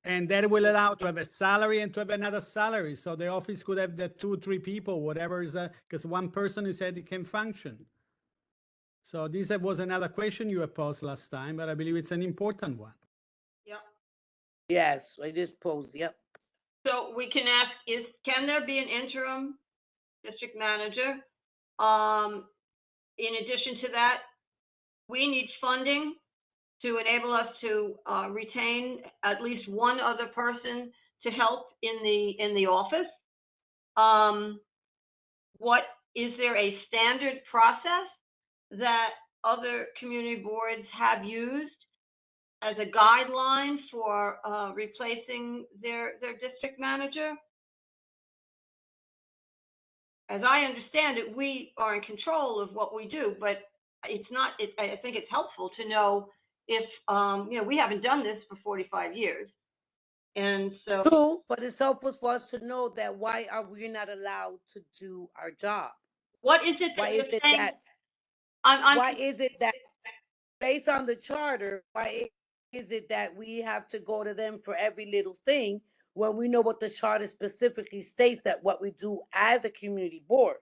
S10: And that will allow to have a salary and to have another salary. So the office could have the 2 or 3 people, whatever is that, because one person is said it can function. So this was another question you had posed last time, but I believe it's an important one.
S3: Yep.
S4: Yes, I just posed, yep.
S3: So we can ask, can there be an interim district manager? In addition to that, we need funding to enable us to retain at least one other person to help in the office. Is there a standard process that other community boards have used as a guideline for replacing their district manager? As I understand it, we are in control of what we do, but it's not. I think it's helpful to know if you know, we haven't done this for 45 years, and so.
S4: True, but it's helpful for us to know that why are we not allowed to do our job?
S3: What is it
S4: Why
S3: that
S4: is
S3: you're
S4: it
S3: saying?
S4: that?
S3: I'm
S4: Why is it that, based on the charter, why is it that we have to go to them for every little thing when we know what the charter specifically states that what we do as a community board?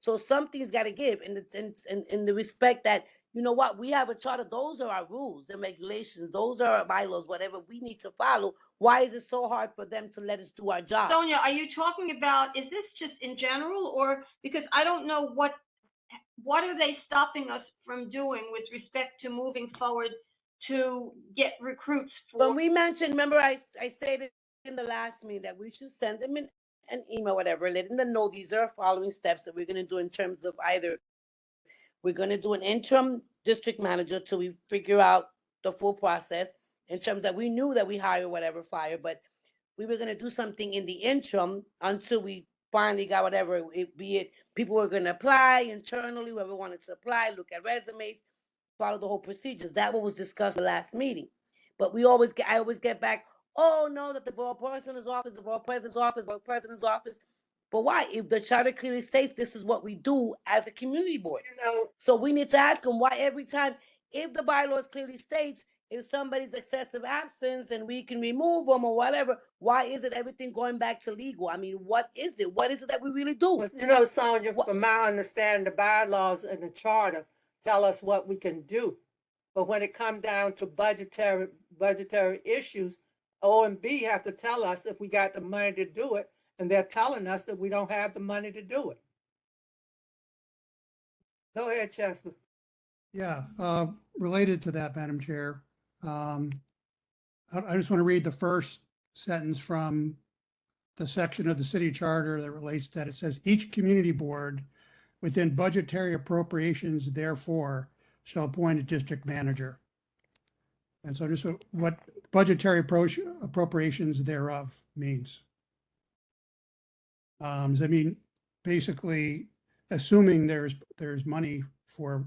S4: So something's got to give in the respect that, you know what, we have a charter. Those are our rules and regulations. Those are our bylaws, whatever we need to follow. Why is it so hard for them to let us do our job?
S3: Sonia, are you talking about, is this just in general, or because I don't know what are they stopping us from doing with respect to moving forward to get recruits for?
S4: When we mentioned, remember I stated in the last meeting that we should send them an email, whatever, letting them know these are following steps that we're going to do in terms of either we're going to do an interim district manager till we figure out the full process in terms that we knew that we hire whatever fire, but we were going to do something in the interim until we finally got whatever, be it people were going to apply internally, whoever wanted to apply, look at resumes. follow the whole procedures. That what was discussed the last meeting. But I always get back, oh no, that the borough president's office, the borough president's office, the borough president's office. But why? If the charter clearly states this is what we do as a community board.
S1: You know,
S4: So we need to ask them why every time, if the bylaws clearly states, if somebody's excessive absence and we can remove them or whatever, why is it everything going back to legal? I mean, what is it? What is it that we really do?
S1: but you know, Sonia,
S4: What-
S1: from my understanding, the bylaws and the charter tell us what we can do. But when it comes down to budgetary issues, OMB have to tell us if we got the money to do it, and they're telling us that we don't have the money to do it. Go ahead, Chester.
S6: Yeah, related to that, Madam Chair, I just want to read the first sentence from the section of the city charter that relates to that. It says, each community board within budgetary appropriations therefore shall appoint a district manager. And so just what budgetary appropriations thereof means. Does that mean basically assuming there's money for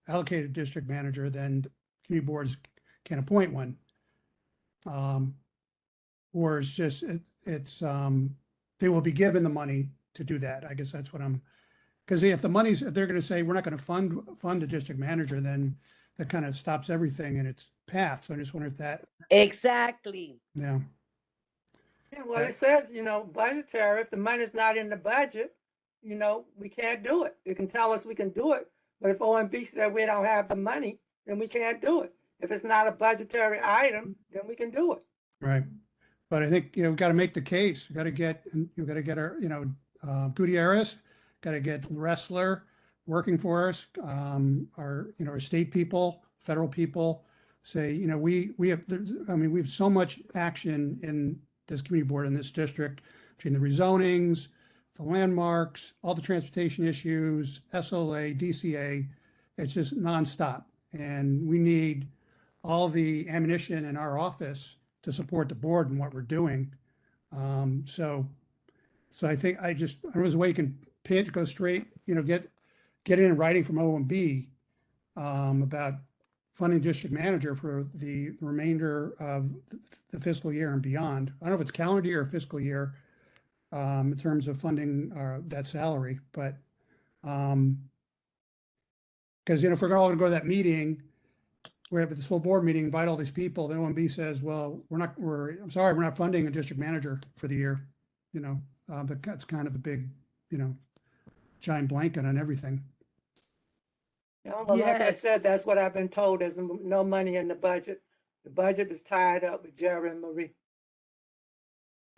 S6: allocated district manager, then the community boards can appoint one? Or it's just, they will be given the money to do that. I guess that's what because if the money's, if they're going to say, we're not going to fund a district manager, then that kind of stops everything in its path. So I just wonder if that,
S4: Exactly.
S6: yeah.
S1: Yeah, well, it says, budgetary, if the money's not in the budget, we can't do it. It can tell us we can do it, but if OMB said we don't have the money, then we can't do it. If it's not a budgetary item, then we can do it.
S6: Right. But I think, we've got to make the case. We've got to get our, Gutierrez, got to get Wrestler working for us, our state people, federal people say, we have so much action in this community board in this district between the rezonings, the landmarks, all the transportation issues, SLA, DCA. It's just nonstop. And we need all the ammunition in our office to support the board and what we're doing. So I think I was way you can pitch, go straight, get in writing from OMB about funding district manager for the remainder of the fiscal year and beyond. I don't know if it's calendar year or fiscal year in terms of funding that salary, but because if we're all going to go to that meeting, we have this full board meeting, invite all these people, then OMB says, well, I'm sorry, we're not funding a district manager for the year, but that's kind of a big, giant blanket on everything.
S1: Well, like I said,
S4: Yes.
S1: that's what I've been told. There's no money in the budget. The budget is tied up with Jerry and Marie.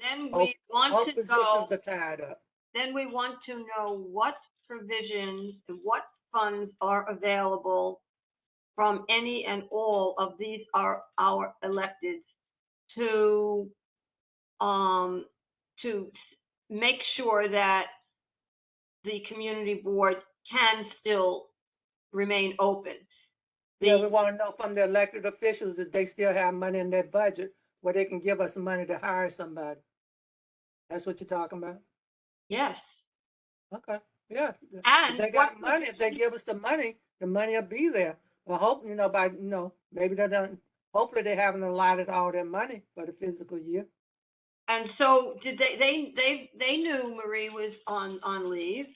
S3: Then
S1: Both-
S3: we want
S1: Both
S3: to
S1: positions
S3: know,
S1: are tied up.
S3: then we want to know what provisions, what funds are available from any and all of these are our electeds to make sure that the community board can still remain open.
S1: Yeah, we
S3: The-
S1: want to know from the elected officials that they still have money in their budget where they can give us money to hire somebody. That's what you're talking about?
S3: Yes,
S1: Okay, yeah. If
S3: and
S1: they got
S3: what
S1: money, if they give us the money will be there. I hope, maybe they don't, hopefully they haven't allotted all their money for the fiscal year.
S3: And so did they knew Marie was on leave.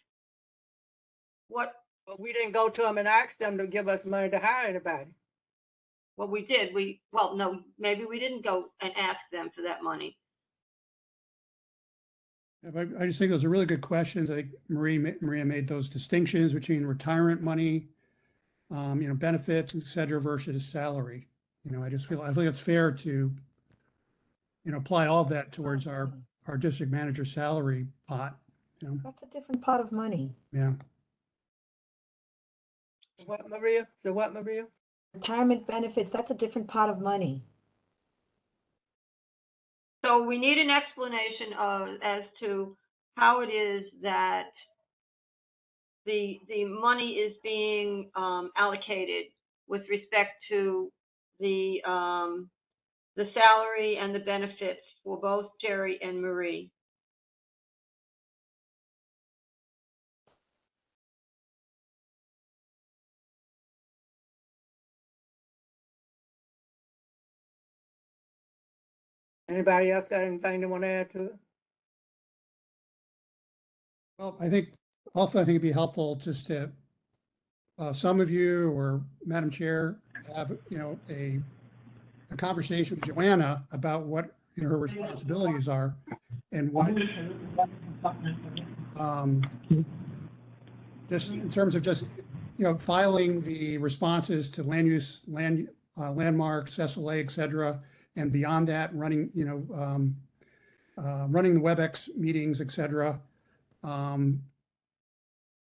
S3: What
S1: But we didn't go to them and ask them to give us money to hire anybody.
S3: we did, no, maybe we didn't go and ask them for that money.
S6: Yeah, but I just think those are really good questions. I think Maria made those distinctions between retirement money, benefits, et cetera, versus salary. I feel it's fair to, apply all of that towards our district manager salary pot,
S5: That's a different pot of money.
S6: yeah.
S1: So what, Maria?
S5: Retirement benefits, that's a different pot of money.
S3: So we need an explanation as to how it is that the money is being allocated with respect to the salary and the benefits for both Jerry and Marie.
S1: Anybody else got anything they want to add to it?
S6: Well, I think it'd be helpful just to, some of you or Madam Chair, have, a conversation with Joanna about what, her responsibilities are and what, just in terms of just, filing the responses to land use, landmarks, SLA, et cetera. And beyond that, running, running the WebEx meetings, et cetera.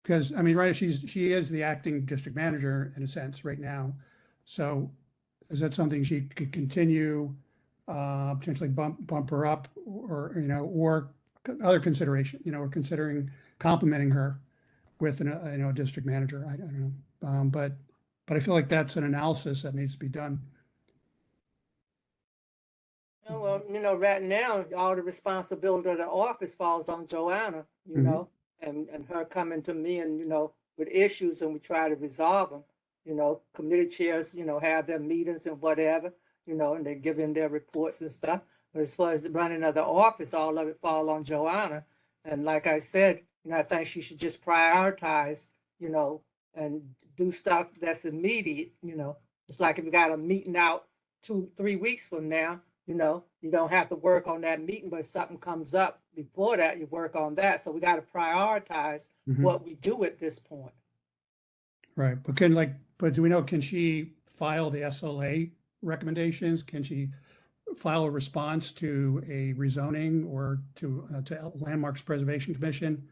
S6: Because I mean, right, she is the acting district manager in a sense right now. So is that something she could continue, potentially bump her up, or or other consideration, we're considering complimenting her with a district manager. I don't know, but I feel like that's an analysis that needs to be done.
S1: Well, right now, all the responsibility of the office falls on Joanna, and her coming to me and, with issues, and we try to resolve them. Committee chairs, have their meetings and whatever, and they give in their reports and stuff. But as far as the running of the office, all of it fall on Joanna. And like I said, I think she should just prioritize, and do stuff that's immediate. It's like if you got a meeting out 2-3 weeks from now, you don't have to work on that meeting, but if something comes up before that, you work on that. So we got to prioritize what we do at this point.
S6: Right, but do we know, can she file the SLA recommendations? Can she file a response to a rezoning or to Landmarks Preservation Commission?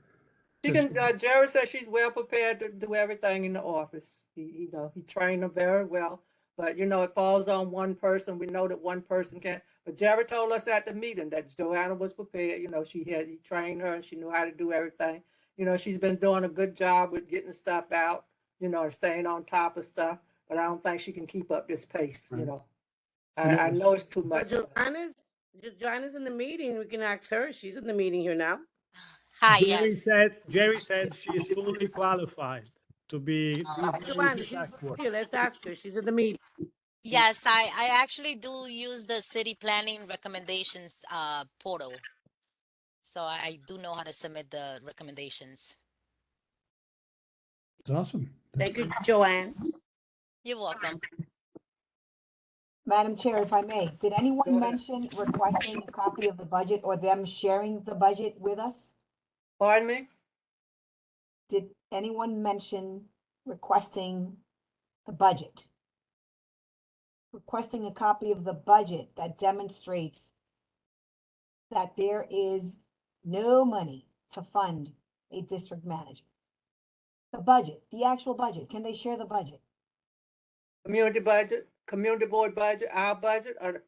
S1: She can, Jared says she's well prepared to do everything in the office. He trained her very well. But, it falls on one person. We know that one person can't. But Jared told us at the meeting that Joanna was prepared. He trained her and she knew how to do everything. She's been doing a good job with getting stuff out, staying on top of stuff. But I don't think she can keep up this pace,
S6: Right.
S1: I know it's too much.
S4: Joanna's in the meeting. We can ask her. She's in the meeting here now.
S13: Hi,
S10: Jerry said she's fully qualified to be.
S4: Joanna, she's here. Let's ask her. She's in the meeting.
S13: yes, I actually do use the city planning recommendations portal. So I do know how to submit the recommendations.
S6: It's awesome.
S4: Thank you, Joanne.
S13: You're welcome.
S5: Madam Chair, if I may, did anyone mention requesting a copy of the budget or them sharing the budget with us?
S1: Pardon me?
S5: Did anyone mention requesting the budget? Requesting a copy of the budget that demonstrates that there is no money to fund a district manager. The budget, the actual budget, can they share the budget?
S1: Community budget, community board budget, our budget, or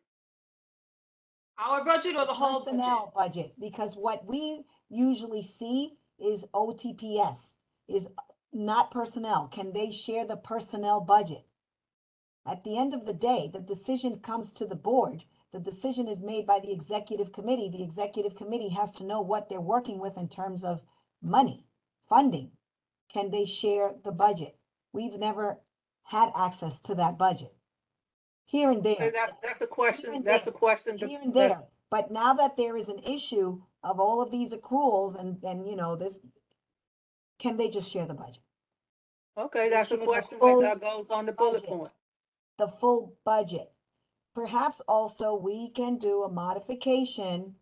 S3: Our budget or the whole budget?
S5: Personnel budget, because what we usually see is OTPS, is not personnel. Can they share the personnel budget? At the end of the day, the decision comes to the board. The decision is made by the executive committee. The executive committee has to know what they're working with in terms of money, funding. Can they share the budget? We've never had access to that budget. Here and there.
S1: that's a question. That's a question.
S5: Here and there. But now that there is an issue of all of these accruals and this, can they just share the budget?
S1: Okay, that's a
S5: Share the
S1: question
S5: full
S1: that goes on the bullet
S5: budget.
S1: point.
S5: The full budget. Perhaps also we can do a modification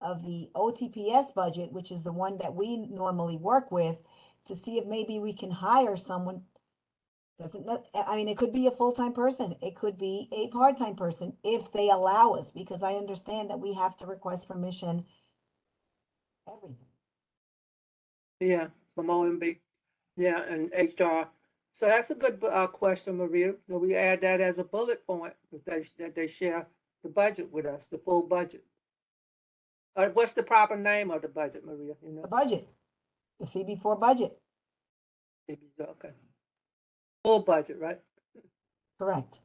S5: of the OTPS budget, which is the one that we normally work with, to see if maybe we can hire someone. It could be a full-time person. It could be a part-time person if they allow us, because I understand that we have to request permission. Everything.
S1: Yeah, from OMB. Yeah, and HR. So that's a good question, Maria. We add that as a bullet point that they share the budget with us, the full budget. What's the proper name of the budget, Maria?
S5: The budget, the CB4 budget.
S1: Okay. Full budget, right?
S5: Correct.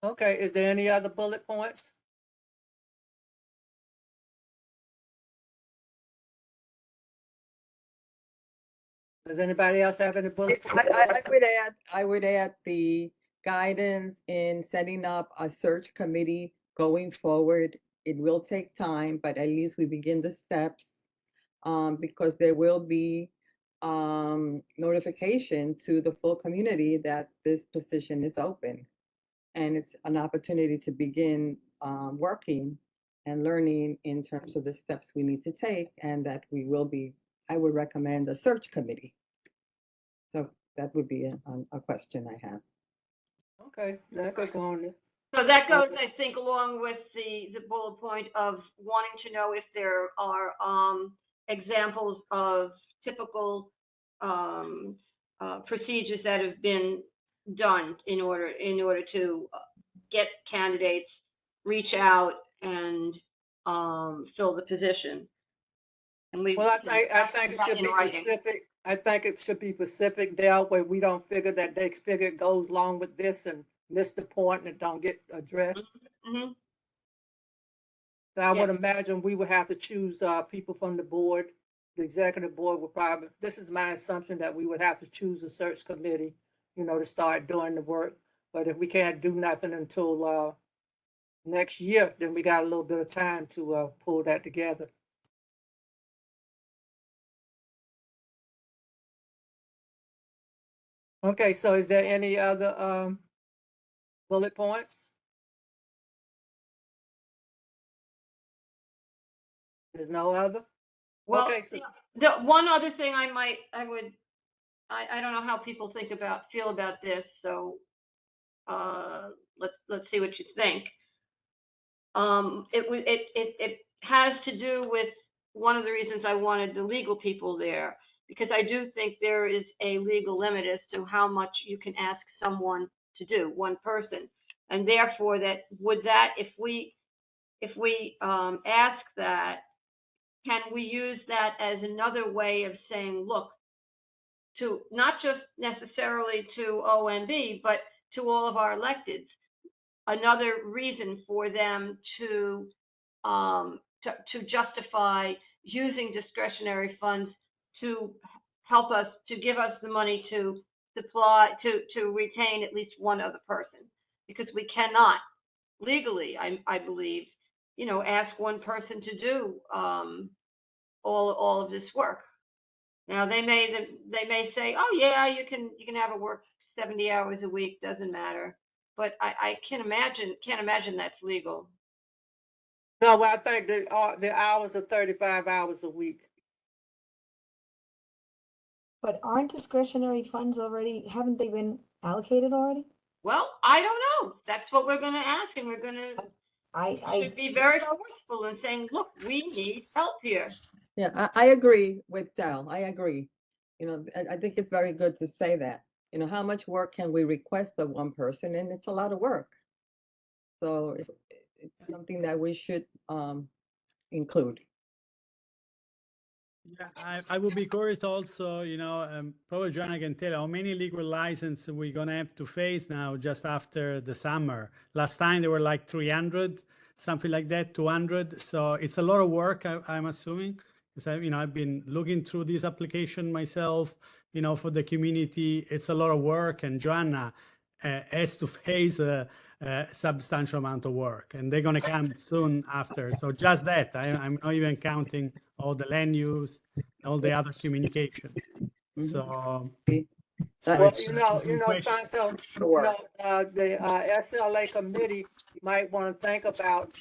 S1: Okay, is there any other bullet points? Does anybody else have any bullet points?
S2: I would add the guidance in setting up a search committee going forward, it will take time, but at least we begin the steps, because there will be notification to the full community that this position is open. And it's an opportunity to begin working and learning in terms of the steps we need to take, and that we will be, I would recommend a search committee. So that would be a question I have.
S1: Okay, that could go on there.
S3: So that goes, I think, along with the bullet point of wanting to know if there are examples of typical procedures that have been done in order to get candidates, reach out and fill the position. And we,
S1: Well, I think it should
S3: in
S1: be
S3: writing.
S1: specific. I think it should be specific there where we don't figure that they figure it goes along with this and miss the point and it don't get addressed.
S3: Mm-hmm.
S1: So I would imagine we would have to choose people from the board. The executive board would probably, this is my assumption, that we would have to choose a search committee, to start doing the work. But if we can't do nothing until next year, then we got a little bit of time to pull that together. Okay, so is there any other bullet points? There's no other?
S3: Well,
S1: Okay, so
S3: the one other thing I don't know how people feel about this, so let's see what you think. It has to do with one of the reasons I wanted the legal people there, because I do think there is a legal limit as to how much you can ask someone to do, one person, and therefore if we ask that, can we use that as another way of saying, look, to not just necessarily to OMB, but to all of our electeds, another reason for them to justify using discretionary funds to help us, to give us the money to supply, to retain at least one other person, because we cannot legally, I believe, ask one person to do all of this work. Now they may say, oh yeah, you can have it work 70 hours a week, doesn't matter. But I can't imagine that's legal.
S1: no, well, I think the hours are 35 hours a week.
S5: But aren't discretionary funds haven't they been allocated already?
S3: Well, I don't know. That's what we're going to ask, and we're going to should be very forceful in saying, look, we need help here.
S2: Yeah, I agree with Del. I agree. I think it's very good to say that. How much work can we request of one person? And it's a lot of work. So it's something that we should include.
S10: Yeah, I would be curious also, probably Joanna can tell how many legal licenses we're going to have to face now just after the summer. Last time there were like 300, something like that, 200. So it's a lot of work, I'm assuming, because I've been looking through this application myself, for the community. It's a lot of work, and Joanna has to face a substantial amount of work, and they're going to come soon after. So just that, I'm not even counting all the land use, all the other communication. So,
S1: Well, Santo, the SLA committee might want to think about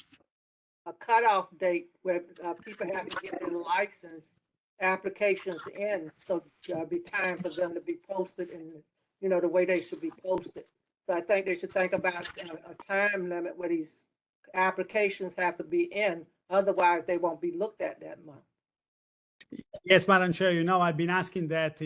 S1: a cutoff date where people have to get their license applications in, so there'll be time for them to be posted in, the way they should be posted. So I think they should think about a time limit where these applications have to be in, otherwise they won't be looked at that month.
S10: yes, Madam Chair, I've been asking that,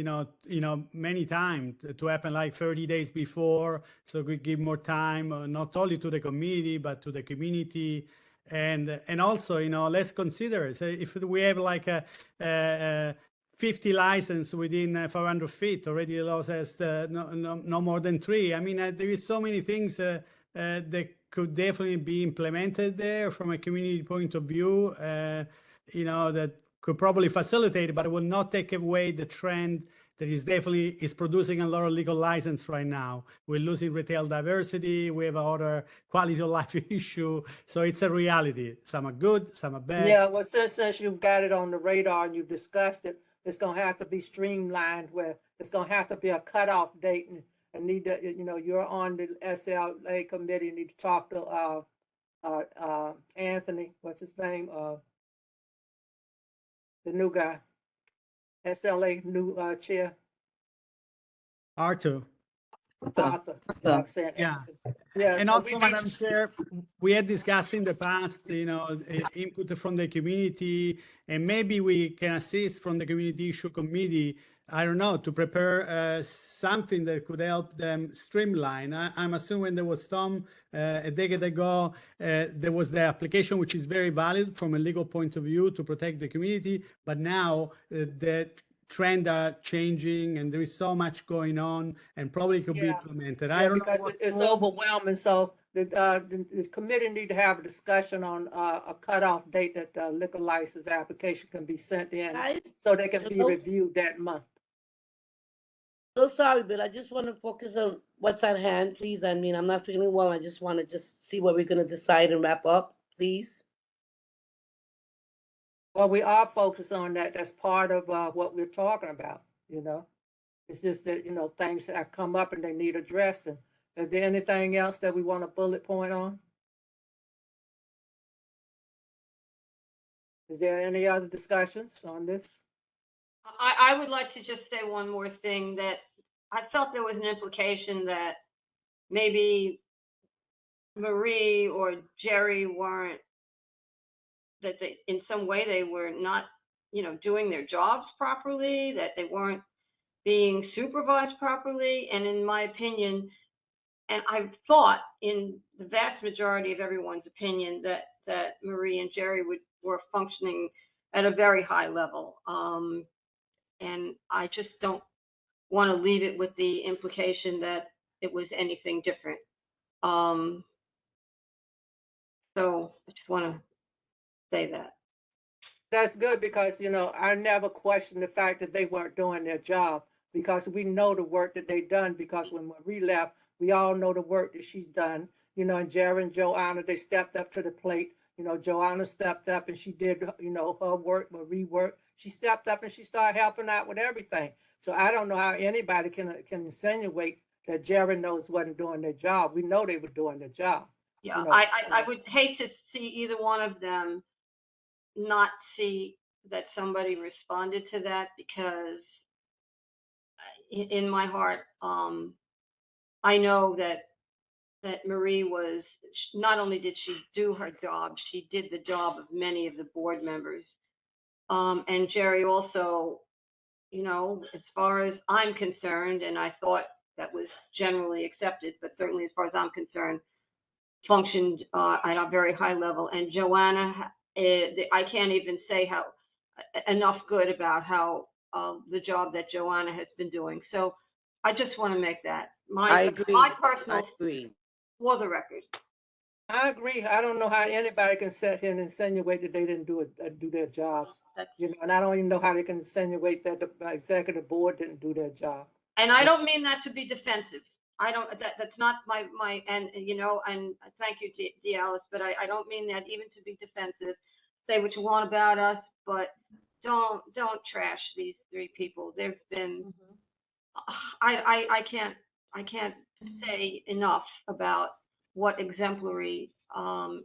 S10: many times to happen like 30 days before, so we give more time, not only to the committee, but to the community. And also, let's consider, so if we have like a 50 license within 500 feet, already the law says no more than 3. I mean, there is so many things that could definitely be implemented there from a community point of view, that could probably facilitate it, but it will not take away the trend that is producing a lot of legal license right now. We're losing retail diversity. We have other quality of life issue. So it's a reality. Some are good, some are bad.
S1: Yeah, well, since you've got it on the radar and you've discussed it, it's gonna have to be streamlined where it's gonna have to be a cutoff date and need to, you're on the SLA committee, you need to talk to, Anthony, what's his name? The new guy, SLA new, chair,
S10: Arthur.
S1: Arthur. I'm saying
S10: Yeah.
S1: Anthony. Yeah.
S10: And
S1: so
S10: also,
S1: we
S10: Madam
S1: need-
S10: Chair, we had discussed in the past, input from the community, and maybe we can assist from the Community Issue Committee, I don't know, to prepare something that could help them streamline. I'm assuming there was some, a decade ago, there was the application, which is very valid from a legal point of view to protect the community, but now the trend are changing and there is so much going on and probably could be
S1: Yeah.
S10: implemented.
S1: Yeah,
S10: I don't know
S1: because
S10: what
S1: it's
S10: form.
S1: overwhelming, so the committee need to have a discussion on a cutoff date that the liquor license application can be sent in,
S4: Guys,
S1: so they can be
S4: hello?
S1: reviewed that month.
S4: So sorry, Bill. I just want to focus on what's at hand, please. I mean, I'm not feeling well. I just want to just see what we're going to decide and wrap up, please.
S1: Well, we are focused on that, that's part of what we're talking about, It's just that, things have come up and they need addressing. Is there anything else that we want to bullet point on? Is there any other discussions on this?
S3: I would like to just say one more thing, that I felt there was an implication that maybe Marie or Jerry weren't, that they, in some way, they were not, doing their jobs properly, that they weren't being supervised properly. And in my opinion, and I've thought in the vast majority of everyone's opinion that Marie and Jerry were functioning at a very high level. And I just don't want to leave it with the implication that it was anything different. So I just want to say that.
S1: That's good because, I never questioned the fact that they weren't doing their job because we know the work that they done because when Marie left, we all know the work that she's done, and Jerry and Joanna, they stepped up to the plate. Joanna stepped up and she did, her work, Marie work. She stepped up and she started helping out with everything. So I don't know how anybody can insinuate that Jerry knows wasn't doing their job. We know they were doing their job.
S3: Yeah, I would hate to see either one of them not see that somebody responded to that, because in my heart, I know that Marie was, not only did she do her job, she did the job of many of the board members. And Jerry also, as far as I'm concerned, and I thought that was generally accepted, but certainly as far as I'm concerned, functioned at a very high level. And Joanna, I can't even say how enough good about how the job that Joanna has been doing. So I just want to make that
S4: I agree.
S3: my personal,
S4: I agree.
S3: for the record.
S1: I agree. I don't know how anybody can sit here and insinuate that they didn't do their jobs. And I don't even know how they can insinuate that the executive board didn't do their job.
S3: And I don't mean that to be defensive. I don't, that's not my, and thank you, D'Alice, but I don't mean that even to be defensive. Say what you want about us, but don't trash these three people. They've been, I can't say enough about what exemplary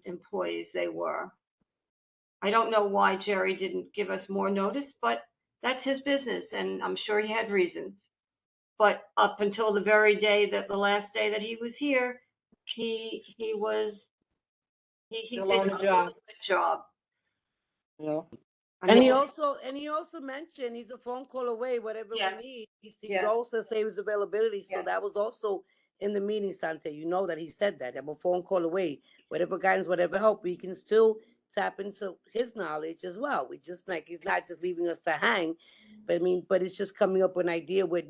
S3: employees they were. I don't know why Jerry didn't give us more notice, but that's his business, and I'm sure he had reasons. But up until the very day the last day that he was here, he did
S1: on the
S3: a
S1: job.
S3: good job.
S4: And he also mentioned he's a phone call away, whatever
S3: Yeah.
S4: we need. He
S3: Yeah.
S4: also said his availability. So
S3: Yeah.
S4: that was also in the meeting, Sante. You know that he said that. I'm a phone call away. Whatever guidance, whatever help, we can still tap into his knowledge as well. We just he's not just leaving us to hang, but it's just coming up with an idea with,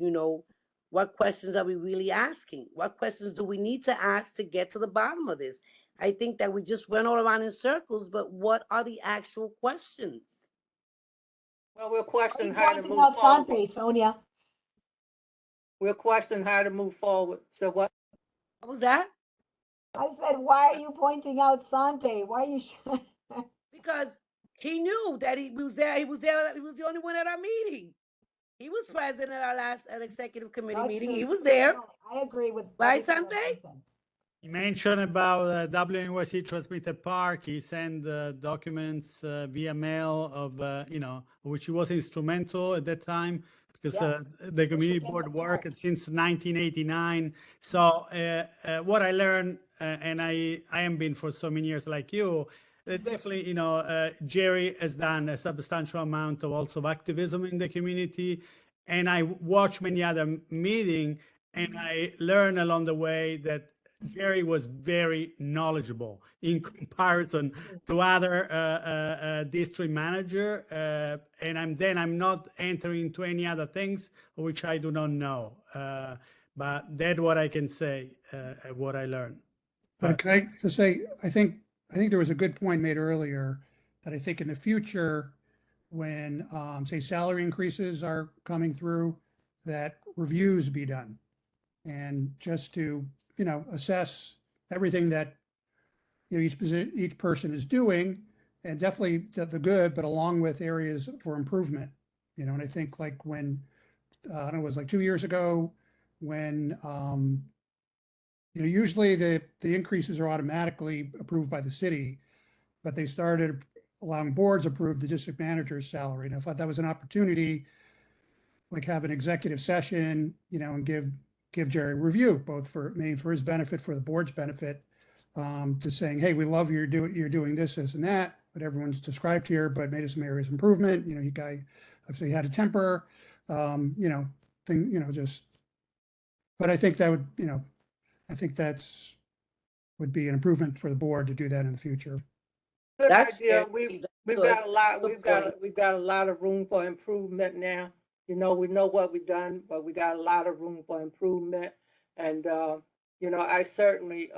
S4: what questions are we really asking? What questions do we need to ask to get to the bottom of this? I think that we just went all around in circles, but what are the actual questions?
S1: Well, we'll question
S5: Are you
S1: how to
S5: pointing
S1: move
S5: out
S1: forward.
S5: Sante, Sonia?
S1: we'll question how to move forward. So what?
S4: What was that?
S5: I said, why are you pointing out Sante? Why are you?
S4: Because he knew that he was there. He was there. He was the only one at our meeting. He was present at our last executive committee
S5: Not
S4: meeting.
S5: true.
S4: He was there.
S5: No, I agree with
S4: Right,
S5: everything that's
S4: Sante?
S5: been said.
S10: He mentioned about WNYC Transmitter Park. He sent documents via mail of, which he was instrumental at that time because
S5: Yeah.
S10: the community
S5: came
S10: board
S5: to
S10: worked
S5: Park.
S10: since 1989. So what I learned, and I am been for so many years like you, definitely, Jerry has done a substantial amount of also of activism in the community. And I watched many other meetings and I learned along the way that Jerry was very knowledgeable in comparison to other district manager, and I'm not entering into any other things which I do not know. But that's what I can say, what I learned.
S6: But can I just say, I think there was a good point made earlier that I think in the future, when say salary increases are coming through, that reviews be done. And just to, assess everything that, each person is doing, and definitely the good, but along with areas for improvement. And I think like when, I don't know, it was like 2 years ago when, usually the increases are automatically approved by the city, but they started allowing boards approve the district manager's salary. And I thought that was an opportunity, like have an executive session, and give Jerry a review, both for his benefit, for the board's benefit, to saying, hey, we love you're doing this and that, but everyone's described here, but made some areas of improvement. You guy obviously had a temper, just. But I think that would, I think would be an improvement for the board to do that in the future.
S1: Good
S4: That's
S1: idea.
S4: very
S1: We've
S4: good.
S1: got a lot,
S4: Good point.
S1: we've got a lot of room for improvement now. We know what we've done, but we got a lot of room for improvement. And, I certainly,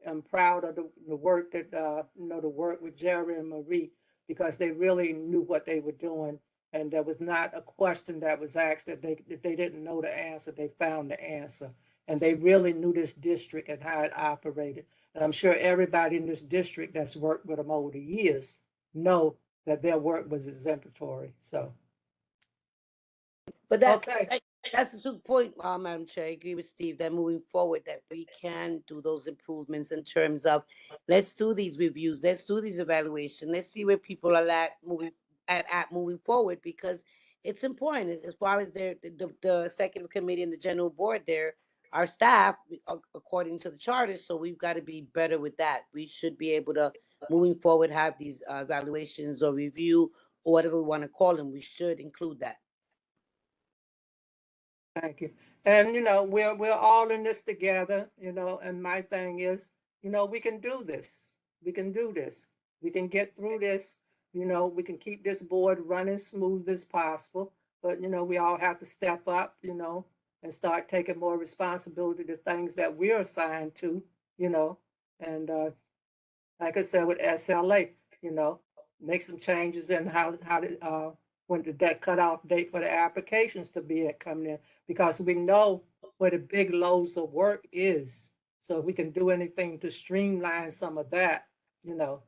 S1: am proud of the work that, the work with Jerry and Marie, because they really knew what they were doing. And there was not a question that was asked that they didn't know the answer. They found the answer. And they really knew this district and how it operated. And I'm sure everybody in this district that's worked with them over the years know that their work was exemplary. So,
S4: But
S1: okay.
S4: that's a good point, Madam Chair. I agree with Steve that moving forward, that we can do those improvements in terms of let's do these reviews, let's do these evaluations, let's see where people are at moving forward, because it's important as far as the executive committee and the general board there, our staff, according to the charter. So we've got to be better with that. We should be able to, moving forward, have these evaluations or review or whatever we want to call them. We should include that.
S1: Thank you. And, we're all in this together, and my thing is, we can do this. We can do this. We can get through this. We can keep this board running smooth as possible. But, we all have to step up, and start taking more responsibility to things that we're assigned to, and like I said with SLA, make some changes in how to when the debt cutoff date for the applications to be coming in, because we know where the big loads of work is. So if we can do anything to streamline some of that,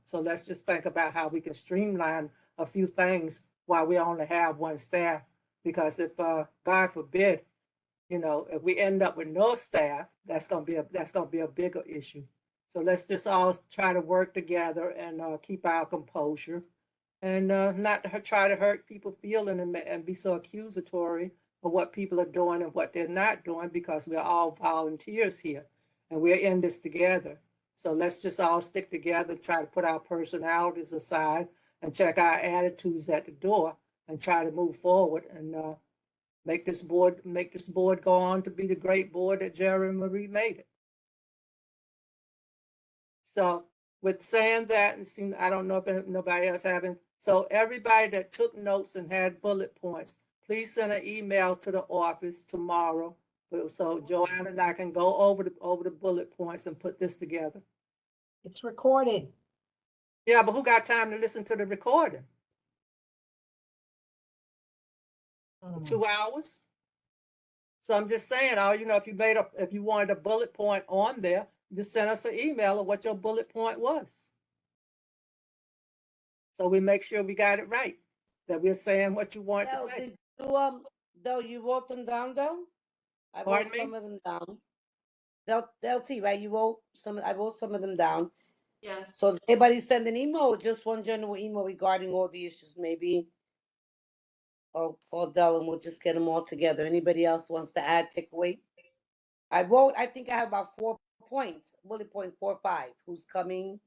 S1: so let's just think about how we can streamline a few things while we only have one staff. Because if, God forbid, if we end up with no staff, that's gonna be a bigger issue. So let's just all try to work together and keep our composure, and not try to hurt people's feelings and be so accusatory of what people are doing and what they're not doing, because we're all volunteers here and we're in this together. So let's just all stick together, try to put our personalities aside and check our attitudes at the door and try to move forward and make this board go on to be the great board that Jerry and Marie made it. So with saying that, and I don't know if nobody else having, so everybody that took notes and had bullet points, please send an email to the office tomorrow, so Joanne and I can go over the bullet points and put this together.
S5: It's recorded.
S1: Yeah, but who got time to listen to the recording? 2 hours? So I'm just saying, if you wanted a bullet point on there, just send us an email of what your bullet point was. So we make sure we got it right, that we're saying what you want to
S4: Del,
S1: say.
S4: did Del, you wrote them down, Del? I wrote
S1: Pardon me?
S4: some of them down. Del T, right? I wrote some of them down.
S3: Yes.
S4: So if anybody send an email or just one general email regarding all the issues, maybe I'll call Del and we'll just get them all together. Anybody else wants to add, take away? I think I have about 4 points, bullet point 4 or 5, who's coming.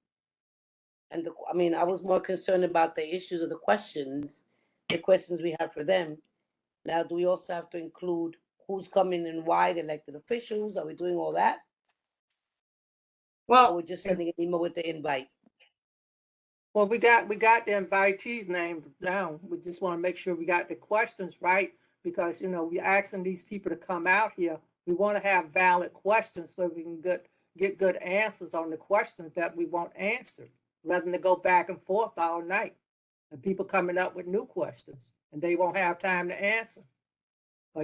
S4: And I was more concerned about the issues of the questions we have for them. Now, do we also have to include who's coming and why, the elected officials? Are we doing all that? Or
S3: Well,
S4: we're just sending an email with the invite?
S1: Well, we got the invitees named down. We just want to make sure we got the questions right, because, we're asking these people to come out here. We want to have valid questions so we can get good answers on the questions that we want answered, rather than to go back and forth all night and people coming up with new questions and they won't have time to answer. Or,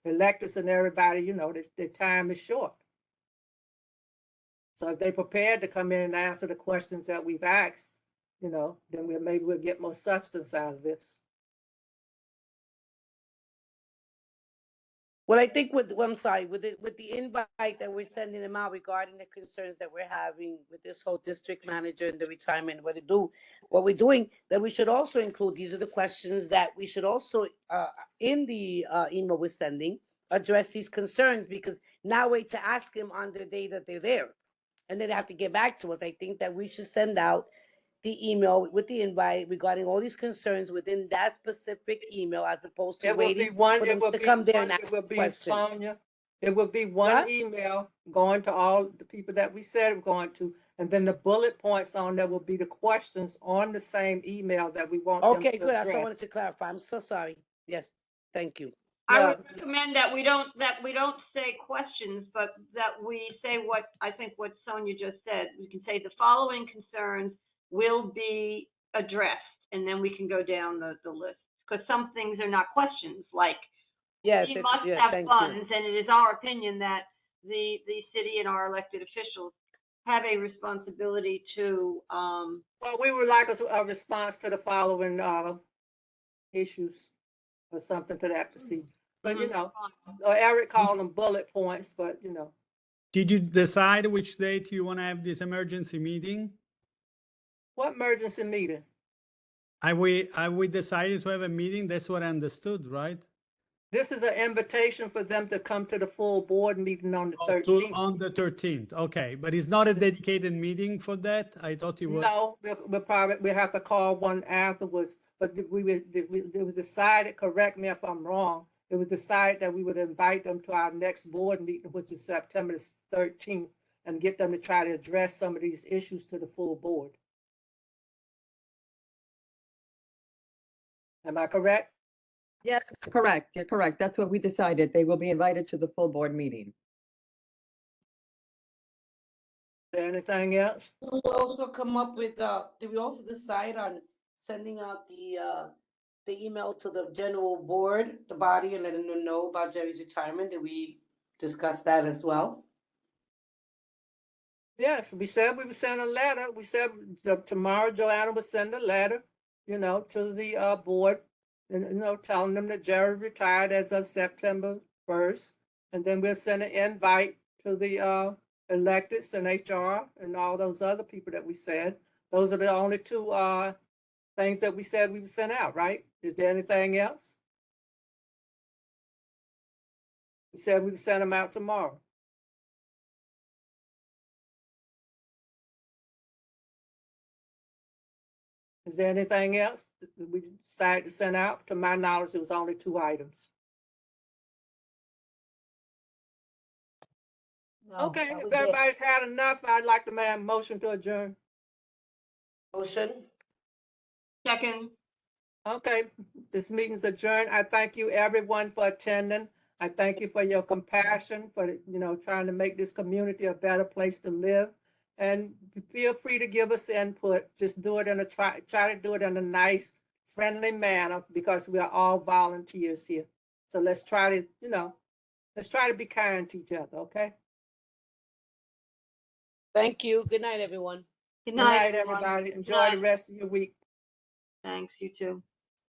S1: the electors and everybody, their time is short. So if they prepared to come in and answer the questions that we've asked, then maybe we'll get more substance out of this.
S4: Well, I think with the invite that we're sending them out regarding the concerns that we're having with this whole district manager and the retirement, what we're doing, that we should also include, these are the questions that we should also, in the email we're sending, address these concerns, because now wait to ask them on the day that they're there. And then they have to get back to us. I think that we should send out the email with the invite regarding all these concerns within that specific email, as opposed to waiting for them to come there and ask questions.
S1: Sonia, it would be one email going to all the people that we said we're going to, and then the bullet points on there will be the questions on the same email that we want them to
S4: Okay, good.
S1: address.
S4: That's what I wanted to clarify. I'm so sorry. Yes, thank you.
S3: I would recommend that we don't say questions, but that we say what Sonia just said. We can say the following concerns will be addressed, and then we can go down the list. Because some things are not questions, like we must have funds, and it is our opinion that the city and our elected officials have a responsibility to.
S1: Well, we would like a response to the following issues, or something to that procedure. But Eric called them bullet points, but
S10: Did you decide which date you want to have this emergency meeting?
S1: What emergency meeting?
S10: Have we decided to have a meeting? That's what I understood, right?
S1: This is an invitation for them to come to the full board meeting on the 13th.
S10: On the 13th, okay. But it's not a dedicated meeting for that? I thought it was.
S1: No, we have to call one afterwards. But it was decided, correct me if I'm wrong, it was decided that we would invite them to our next board meeting, which is September 13th, and get them to try to address some of these issues to the full board. Am I correct?
S2: Yes, correct. You're correct. That's what we decided. They will be invited to the full board meeting.
S1: Is there anything else?
S4: Did we also come up with, did we also decide on sending out the email to the general board, the body, and letting them know about Jerry's retirement? Did we discuss that as well?
S1: Yes, we said we would send a letter. We said tomorrow Joanna would send a letter, to the board, and, telling them that Jerry retired as of September 1st. And then we'll send an invite to the electeds and HR and all those other people that we said. Those are the only two things that we said we would send out, right? Is there anything else? We said we would send them out tomorrow. Is there anything else that we decided to send out? To my knowledge, it was only 2 items.
S5: No,
S1: Okay,
S5: that
S1: if
S5: was it.
S1: everybody's had enough, I'd like to make a motion to adjourn.
S4: Motion?
S3: Second.
S1: Okay, this meeting's adjourned. I thank you everyone for attending. I thank you for your compassion, for, trying to make this community a better place to live. And feel free to give us input. Just do it try to do it in a nice, friendly manner, because we are all volunteers here. So let's try to, Let's try to be kind to each other, okay?
S4: Thank you. Good night, everyone.
S3: Good
S1: Good
S3: night,
S1: night,
S3: everyone.
S1: everybody.
S3: Good
S1: Enjoy the
S3: night.
S1: rest of your week.
S3: Thanks, you too.